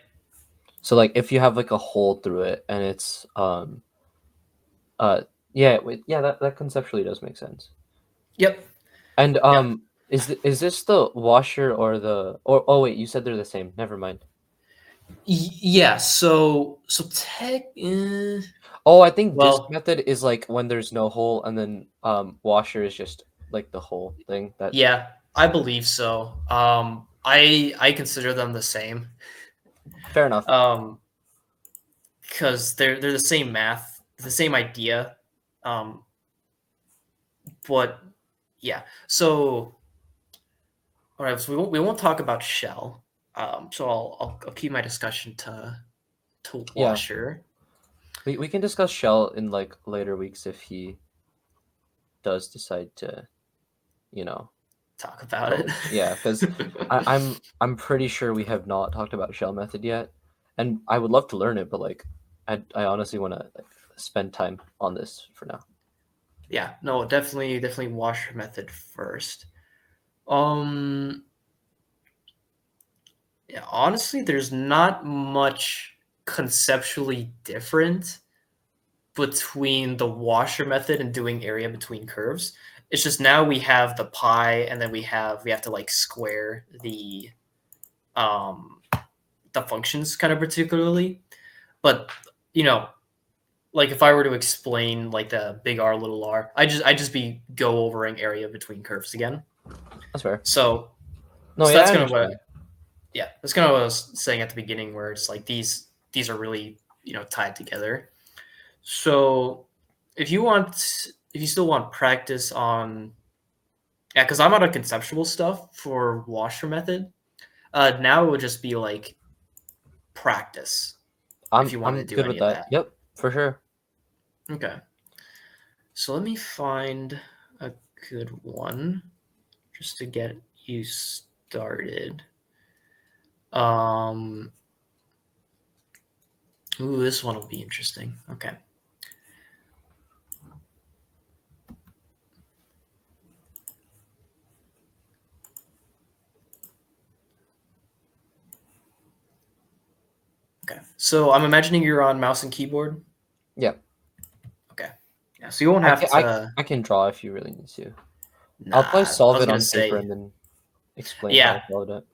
So like if you have like a hole through it and it's that conceptually does make sense. Yep. And is this the washer or the oh wait, you said they're the same. Never mind. Yeah. So tech. Oh, I think this Well, method is like when there's no hole, and then washer is just like the whole thing. That yeah, I believe so. I consider them the same. fair enough. Because they're the same math, the same idea. But yeah, so all right, so we won't talk about shell. So I'll keep my discussion to Yeah. washer. We can discuss shell in like later weeks if he does decide to, talk about it. Yeah, because I'm pretty sure we have not talked about shell method yet, and I would love to learn it, but like I honestly want to like spend time on this for now. Yeah, no, definitely washer method first. Yeah, honestly, there's not much conceptually different between the washer method and doing area between curves. It's just now we have the pi, and then we have to like square the functions kind of particularly. But like if I were to explain like the big R little r, I just be go over an area between curves again. That's fair. So No, so yeah, that's I kind of what understand. that's kind of what I was saying at the beginning, where it's like these are really tied together. So if you still want practice on, because I'm out of conceptual stuff for washer method, now it would just be like practice. I'm if you want to do good any with of that. that. Yep, for sure. Okay. So let me find a good one just to get you started. Ooh, this one will be interesting. Okay. Okay. So I'm imagining you're on mouse and keyboard. Yeah. Okay. Yeah. So you won't have to. I can draw if you really need to. I'll probably Nah. I solve was it gonna on paper say. and then explain how I Yeah. solved it.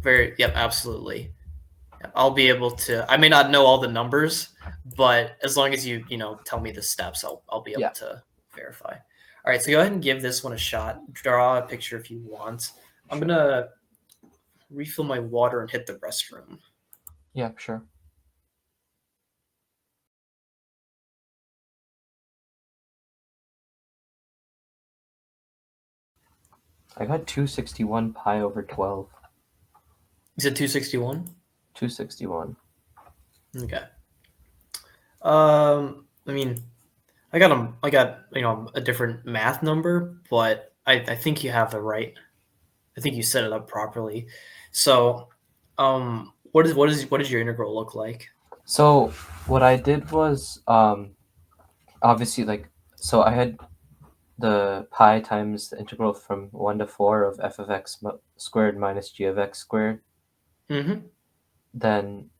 Very. Yep. Absolutely. I'll be able to. I may not know all the numbers, but as long as you tell me the steps, I'll be able Yeah. to verify. All right. So go ahead and give this one a shot. Draw a picture if you want. I'm gonna refill my water and hit the restroom. Yeah, sure. I got 261 pi over 12. You said 261. 261. Okay. I mean, I got a different math number, but I think you have the right. I think you set it up properly. So, what does your integral look like? So what I did was obviously so I had the pi times the integral from 1 to 4 of f of x squared minus g of x squared. Mm-hmm. Then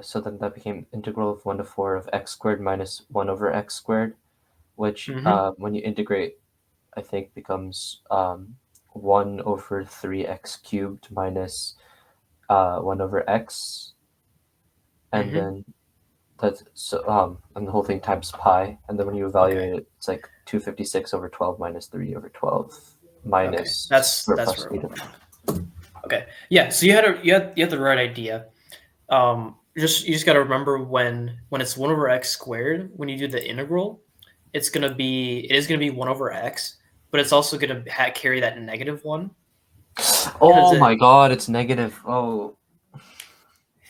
so then that became integral of 1 to 4 of x squared minus 1 over x squared, which Mm-hmm. when you integrate, I think becomes 1 over 3x cubed minus 1 over x, and Mm-hmm. then that's so and the whole thing times pi, and then when you Okay. evaluate it, it's like 256 over 12 minus 3 over 12 Okay. minus That's or that's plus where I 8. went wrong. Okay. Yeah. So you had the right idea. You just got to remember when it's 1 over x squared, when you do the integral, it is going to be 1 over x, but it's also going to carry that negative 1 because Oh my god, it's negative. Oh,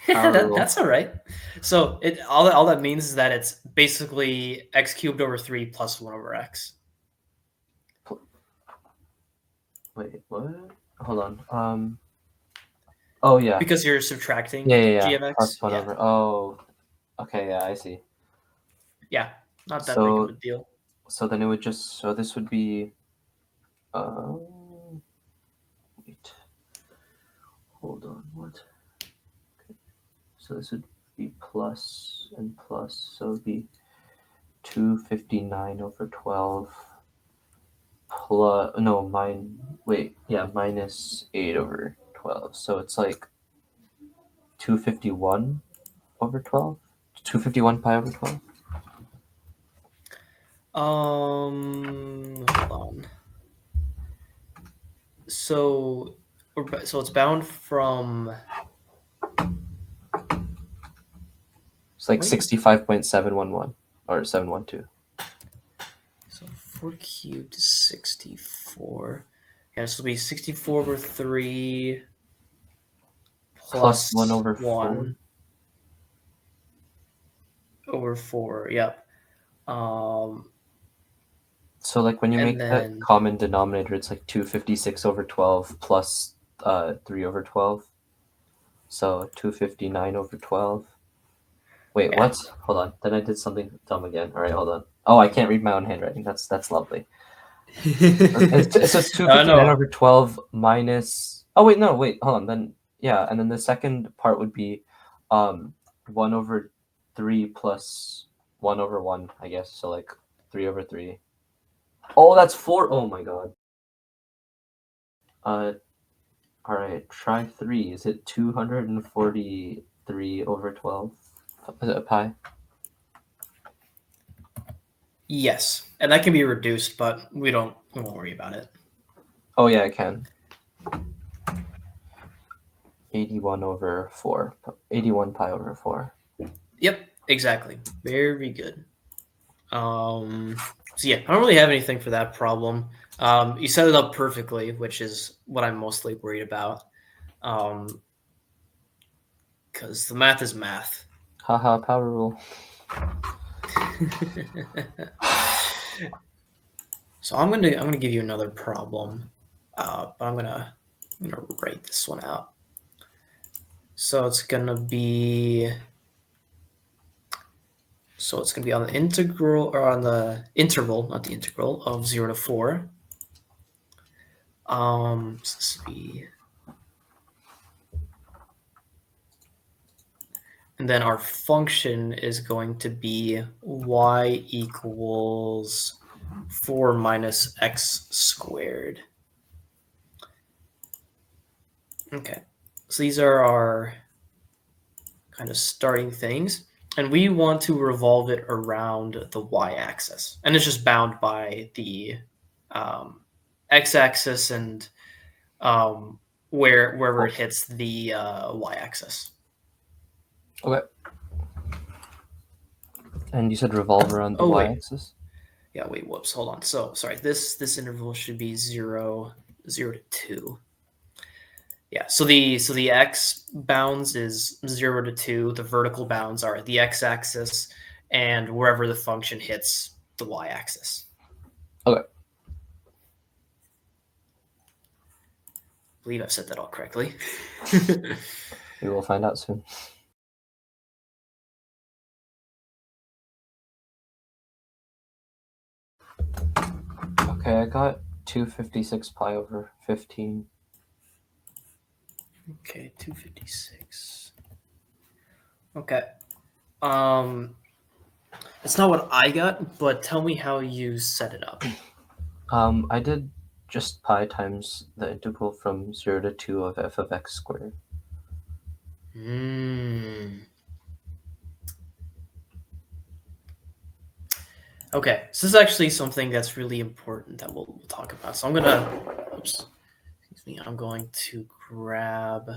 power rule. that's all right. So all that means is that it's basically x cubed over 3 plus 1 over x. Wait, what? Hold on. Oh yeah. Because you're Yeah, subtracting yeah, g yeah. of x. Plus 1 Yeah. over. Oh, okay, yeah, I see. Yeah. Not that big of a So deal. so then it would just so this would be wait. Hold on. What? Okay. So this would be plus and plus. So it would be 259 over 12 plus no minus 8 over 12. So it's like 251 over 12. 251 pi over 12. Hold on. So it's bound from. It's like What are you? 65.711 or 712. So 4 cubed is 64. Yeah, this will be 64 over 3 Plus 1 plus over 4. 1 over 4. Yep. So like when you And make that then common denominator, it's like 256 over 12 plus 3 over 12. So 259 over 12. Wait, yeah. what? Hold on. Then I did something dumb again. All right, hold on. Oh, I can't read my own handwriting. That's lovely. It says 259 No. over 12 minus. Oh wait, no, wait, hold on. Then yeah, and then the second part would be 1 over 3 plus 1 over 1, I guess. So like 3 over 3. Oh, that's 4. Oh my god. All right, try 3. Is it 243 over 12? Is it a pi? Yes, and that can be reduced, but we won't worry about it. Oh yeah, I can. 81 over 4. 81 pi over 4. Yep, exactly. Very good. So yeah, I don't really have anything for that problem. You set it up perfectly, which is what I'm mostly worried about. Because the math is math. Haha, power rule. So I'm gonna give you another problem, but I'm gonna write this one out. So it's gonna be on the integral, or on the interval, not the integral, of 0 to 4. So this would be, and then our function is going to be y equals 4 minus x squared. Okay, so these are our kind of starting things, and we want to revolve it around the y-axis, and it's just bound by the x-axis and wherever it hits the y-axis. Okay. And you said revolve around the y-axis? Yeah, wait, whoops, hold on. So, sorry, this interval should be 0 to 2. Yeah, so the x bounds is 0 to 2. The vertical bounds are the x-axis and wherever the function hits the y-axis. Okay. I believe I've said that all correctly. We will find out soon. Okay, I got 256 pi over 15. Okay, 256. Okay. It's not what I got, but tell me how you set it up. I did just pi times the integral from 0 to 2 of f of x squared. Okay, so this is actually something that's really important that we'll talk about. So I'm gonna, I'm going to grab.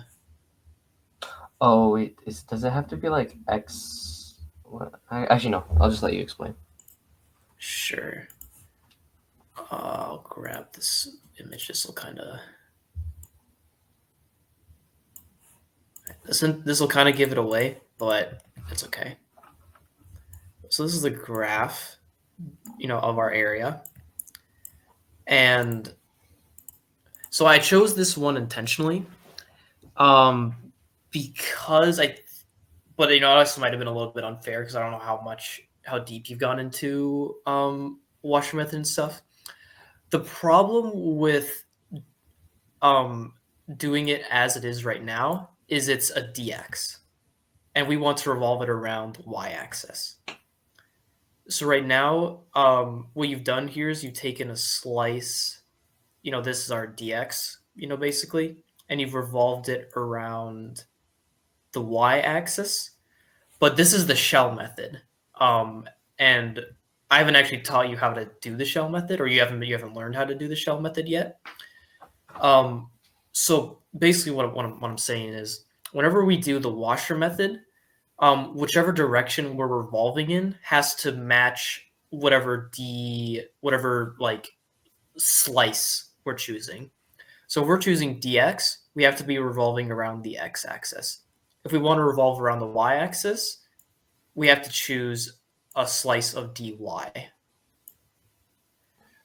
Oh wait, does it have to be like x? What? Actually no. I'll just let you explain. Sure. I'll grab this image. This will kind of. This will kind of give it away, but it's okay. So this is the graph, of our area. And so I chose this one intentionally because but this might have been a little bit unfair because I don't know how deep you've gone into washer method and stuff. The problem with doing it as it is right now is it's a dx, and we want to revolve it around y-axis. So right now, what you've done here is you've taken a slice, this is our dx, basically, and you've revolved it around the y-axis. But this is the shell method, and I haven't actually taught you how to do the shell method, or you haven't learned how to do the shell method yet. So basically, what I'm saying is, whenever we do the washer method, whichever direction we're revolving in has to match whatever like slice we're choosing. So if we're choosing dx, we have to be revolving around the x-axis. If we want to revolve around the y-axis, we have to choose a slice of dy.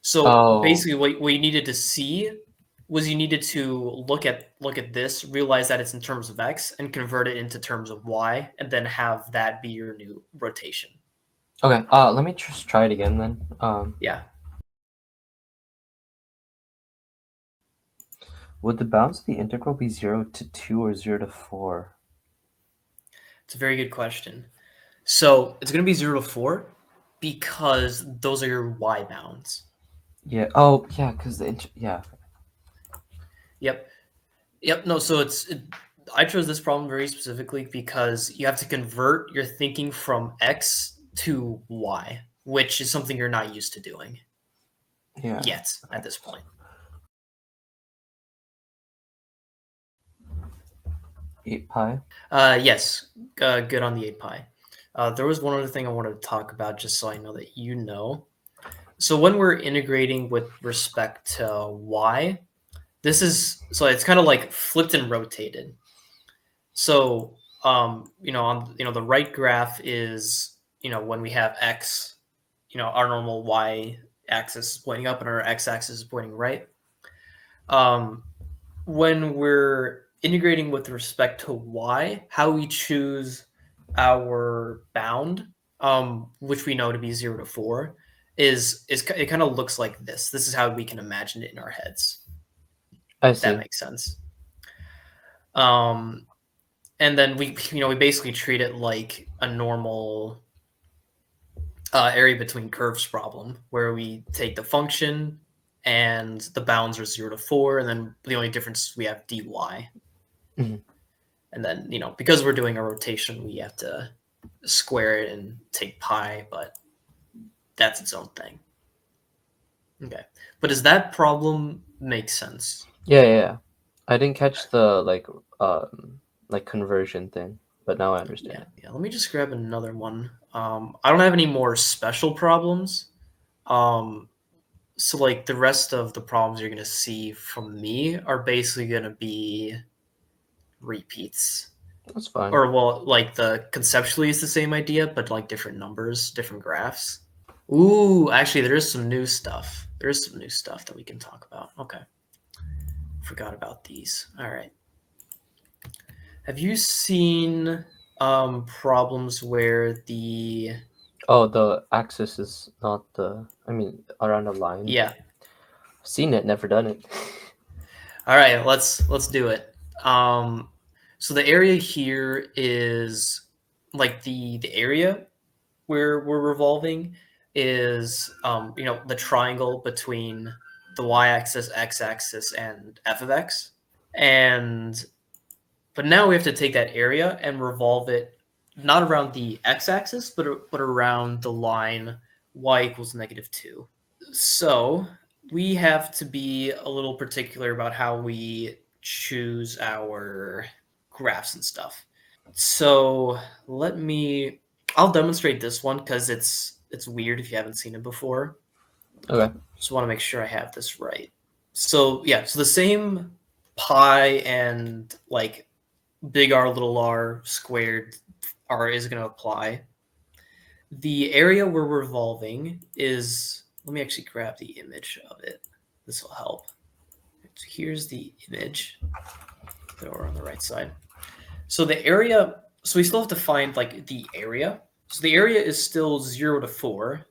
So basically, what you needed to see was you needed to look at this, realize that it's in terms of x, and convert it into terms of y, and then have that be your new rotation. Okay. Let me just try it again then. Yeah. Would the bounds of the integral be 0 to 2 or 0 to 4? It's a very good question. So it's going to be 0 to 4 because those are your y bounds. Yeah. Oh, yeah, because yeah. Yep. No, so I chose this problem very specifically because you have to convert your thinking from x to y, which is something you're not used to doing yet at this point. 8 pi? Yes, good on the 8 pi. There was one other thing I wanted to talk about just so I know that you know. So when we're integrating with respect to y, it's kind of like flipped and rotated. So on the right graph is when we have x, our normal y axis is pointing up and our x-axis is pointing right. When we're integrating with respect to y, how we choose our bound, which we know to be 0 to 4, is it kind of looks like this. This is how we can imagine it in our heads. I If that see. makes sense. And then we basically treat it like a normal area between curves problem, where we take the function and the bounds are 0 to 4, and then the only difference we have dy. Mhm. And then, because we're doing a rotation, we have to square it and take pi, but that's its own thing. Okay. But does that problem make sense? Yeah. I didn't catch the like conversion thing, but now I understand. Yeah. Let me just grab another one. I don't have any more special problems. So like the rest of the problems you're gonna see from me are basically gonna be repeats. That's fine. Or well, like the conceptually it's the same idea, but like different numbers, different graphs. Ooh, actually there is some new stuff. There is some new stuff that we can talk about. Okay. Forgot about these. All right. Have you seen problems where the Oh, the axis is not around a line. yeah. Seen it, never done it. All right, let's do it. So the area here is like the area where we're revolving is the triangle between the y-axis, x-axis, and f of x. But now we have to take that area and revolve it not around the x-axis, but around the line y equals -2. So we have to be a little particular about how we choose our graphs and stuff. So I'll demonstrate this one because it's weird if you haven't seen it before. Okay. Just want to make sure I have this right. So yeah, so the same pi and like big R little r squared r is going to apply. The area we're revolving is, let me actually grab the image of it. This will help. So here's the image that are on the right side. So the area, so we still have to find like the area. So the area is still 0 to 4.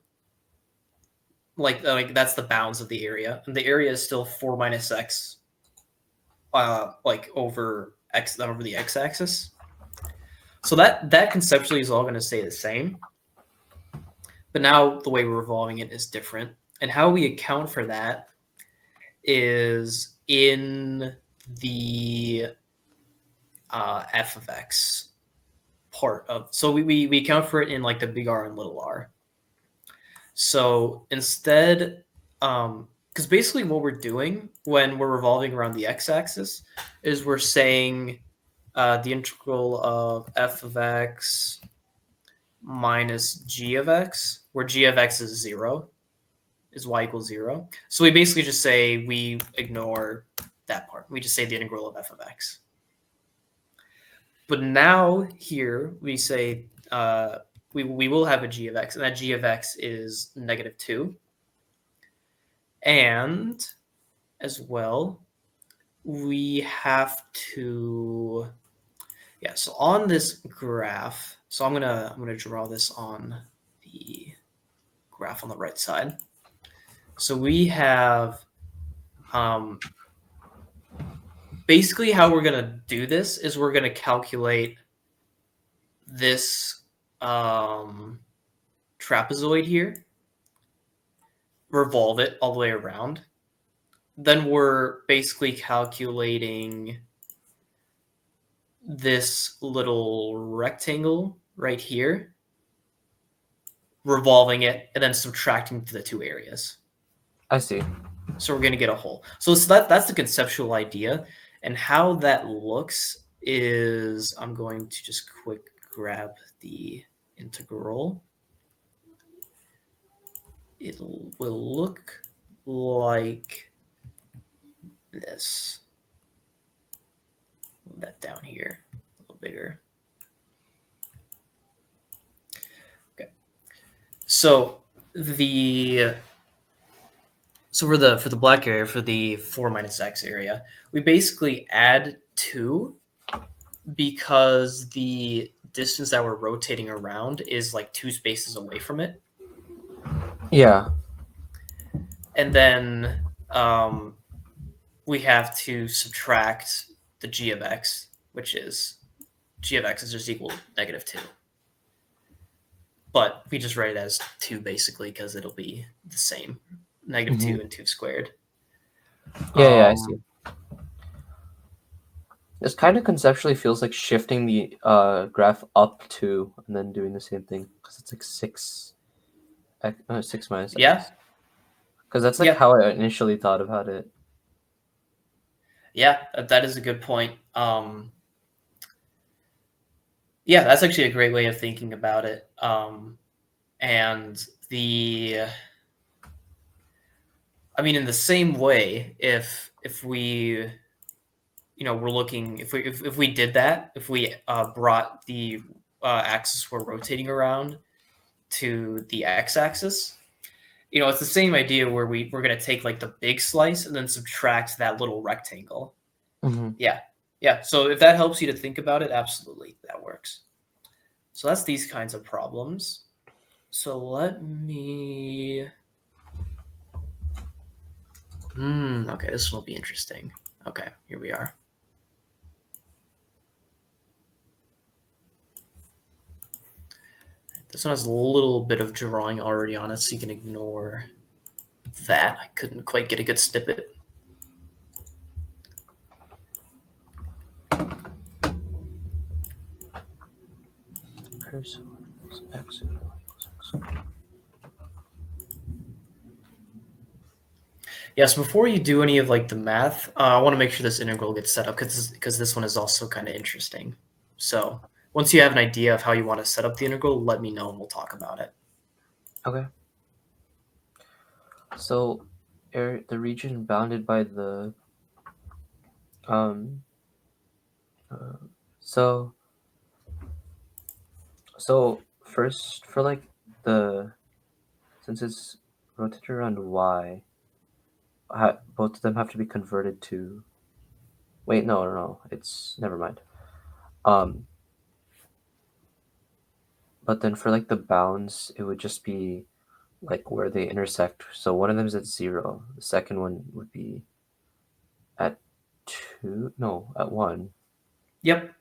Like that's the bounds of the area. And the area is still 4 minus x like over the x-axis. So that conceptually is all going to stay the same. But now the way we're revolving it is different. And how we account for that is in the f of x part of. So we account for it in like the big R and little r. So instead, because basically what we're doing when we're revolving around the x-axis is we're saying the integral of f of x minus g of x, where g of x is 0, is y equals 0. So we basically just say we ignore that part. We just say the integral of f of x. But now here we say we will have a g of x, and that g of x is -2. And as well, we have to, so on this graph, so I'm gonna draw this on the graph on the right side. So we have basically how we're gonna do this is we're gonna calculate this trapezoid here, revolve it all the way around. Then we're basically calculating this little rectangle right here, revolving it, and then subtracting to the two areas. I see. So we're going to get a hole. So that's the conceptual idea. And how that looks is, I'm going to just quick grab the integral. It will look like this. Move that down here a little bigger. Okay. So the So for the black area, for the 4 minus x area, we basically add 2 because the distance that we're rotating around is like 2 spaces away from it. Yeah. And then we have to subtract the g of x, which is g of x is just equal to -2. But we just write it as 2 basically because it'll be the same. -2 and 2 squared. Yeah, I see. This kind of conceptually feels like shifting the graph up 2 and then doing the same thing because it's like 6 minus Yeah. x. Because that's like how I initially thought about it. Yeah, that is a good point. Yeah, that's actually a great way of thinking about it. And in the same way, if we, we're looking, if we did that, if we brought the axis we're rotating around to the x-axis, it's the same idea where we're going to take like the big slice and then subtract that little rectangle. Yeah. So if that helps you to think about it, absolutely, that works. So that's these kinds of problems. So let me. Okay, this will be interesting. Okay, here we are. This one has a little bit of drawing already on it, so you can ignore that. I couldn't quite get a good snippet. Yes, before you do any of like the math, I want to make sure this integral gets set up because this one is also kind of interesting. So once you have an idea of how you want to set up the integral, let me know and we'll talk about it. Okay. So the region bounded by the so first for like since it's rotated around y, both of them have to be converted to. Wait, no. It's never mind. But then for like the bounds, it would just be like where they intersect. So one of them is at 0. The second one would be at 2. No, at 1. Yep.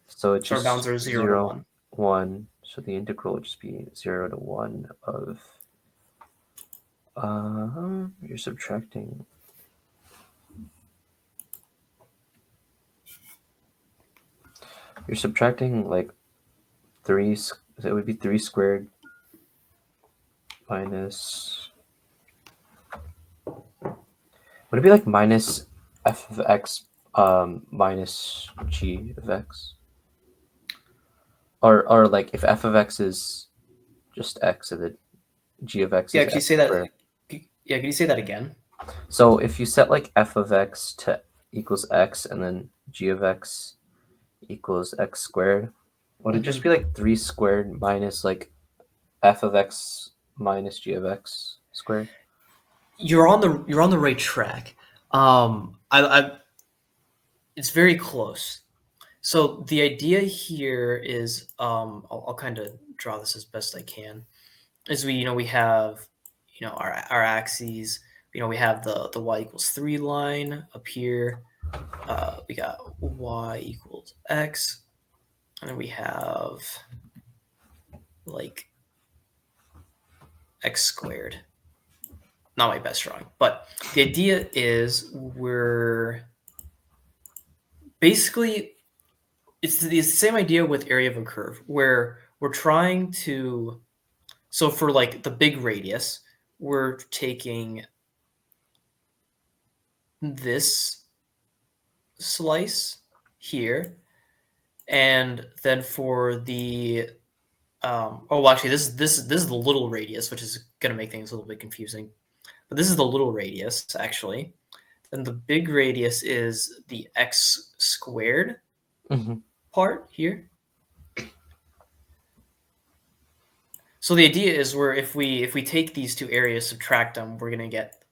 So it's So our just bounds are 0 to 1. 1. So the integral would just be 0 to 1 of. You're subtracting. You're subtracting like 3. So it would be 3 squared minus. Would it be like minus f of x minus g of x? Or like if f of x is just x and then g of x is can you x say that? squared. Yeah, can you say that again? So if you set like f of x to equals x and then g of x equals x squared, would it just be like 3 squared minus like f of x minus g of x squared? You're on the right track. It's very close. So the idea here is, I'll kind of draw this as best I can. Is we have our axes. We have the y equals 3 line up here. We got y equals x, and then we have like x squared. Not my best drawing, but the idea is we're basically it's the same idea with area of a curve where we're trying to. So for like the big radius, we're taking this slice here, and then for the actually this is the little radius, which is going to make things a little bit confusing. But this is the little radius actually. Then the big radius is the x squared part here. So the idea is where if we take these two areas, subtract them, we're gonna get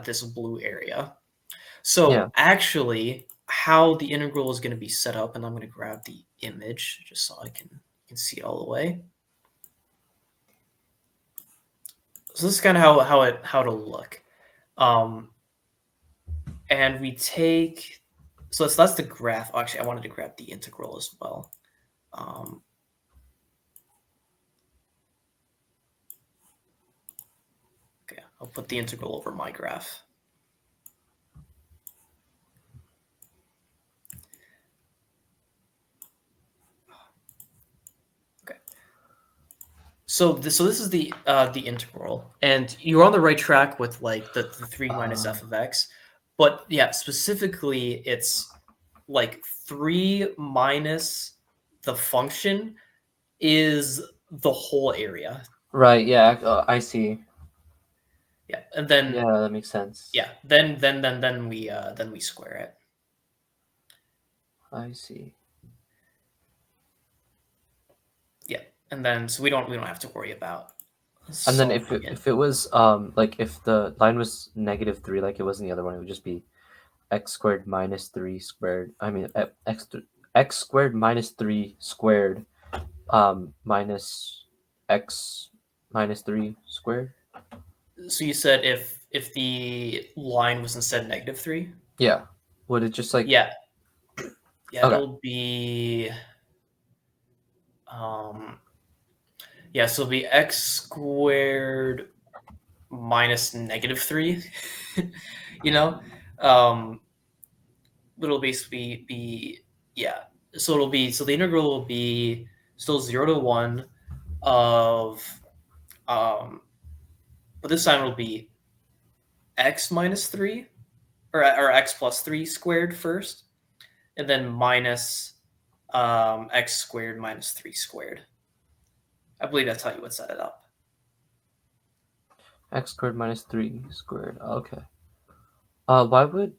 this blue area. Yeah. So actually, how the integral is gonna be set up, and I'm gonna grab the image just so I can see it all the way. So this is kind of how it'll look. And we take so that's the graph. Oh, actually, I wanted to grab the integral as well. Okay, I'll put the integral over my graph. Okay. So this is the integral, and you're on the right track with like the 3 minus f of x. But yeah, specifically, it's like 3 minus the function is the whole area. Right. Yeah. I see. Yeah, and then Yeah, that makes sense. yeah, then we square it. I see. Yeah, and then so we don't have to worry about. And then solving it. if it was like if the line was -3 like it was in the other one, it would just be x squared minus 3 squared. I mean x squared minus 3 squared minus x minus 3 squared. So you said if the line was instead -3. Yeah. Would it just like Yeah. Yeah, Okay. it'll be yeah, so it'll be x squared minus -3. You know? It'll basically be yeah. So it'll be so the integral will be still 0 to 1 of but this time it'll be x minus 3 or x plus 3 squared first, and then minus x squared minus 3 squared. I believe that's how you would set it up. X squared minus 3 squared. Okay. Why would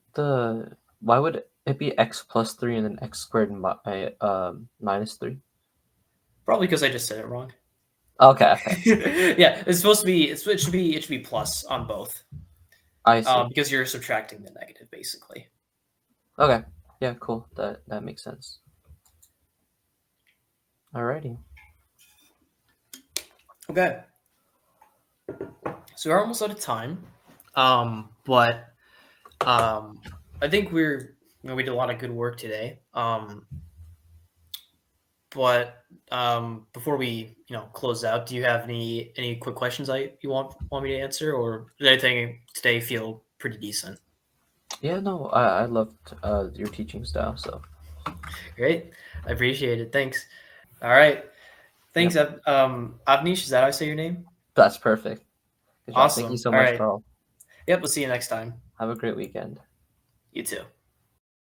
it be x plus 3 and then x squared minus 3? Probably because I just said it wrong. Okay. Yeah, it's supposed to be. It should be plus on both. I see. Because you're subtracting the negative, basically. Okay. Yeah. Cool. That makes sense. Alrighty. Okay. So we're almost out of time. But I think we did a lot of good work today. But before we close out, do you have any quick questions you want me to answer, or did anything today feel pretty decent? Yeah. No. I loved your teaching style. So. Great. I appreciate it. Thanks. All right. Thanks, Avnish. Is that how I say your name? That's perfect. Good job. Awesome. Thank you so All much, right. Carl. Yep. We'll see you next time. Have a great weekend. You too.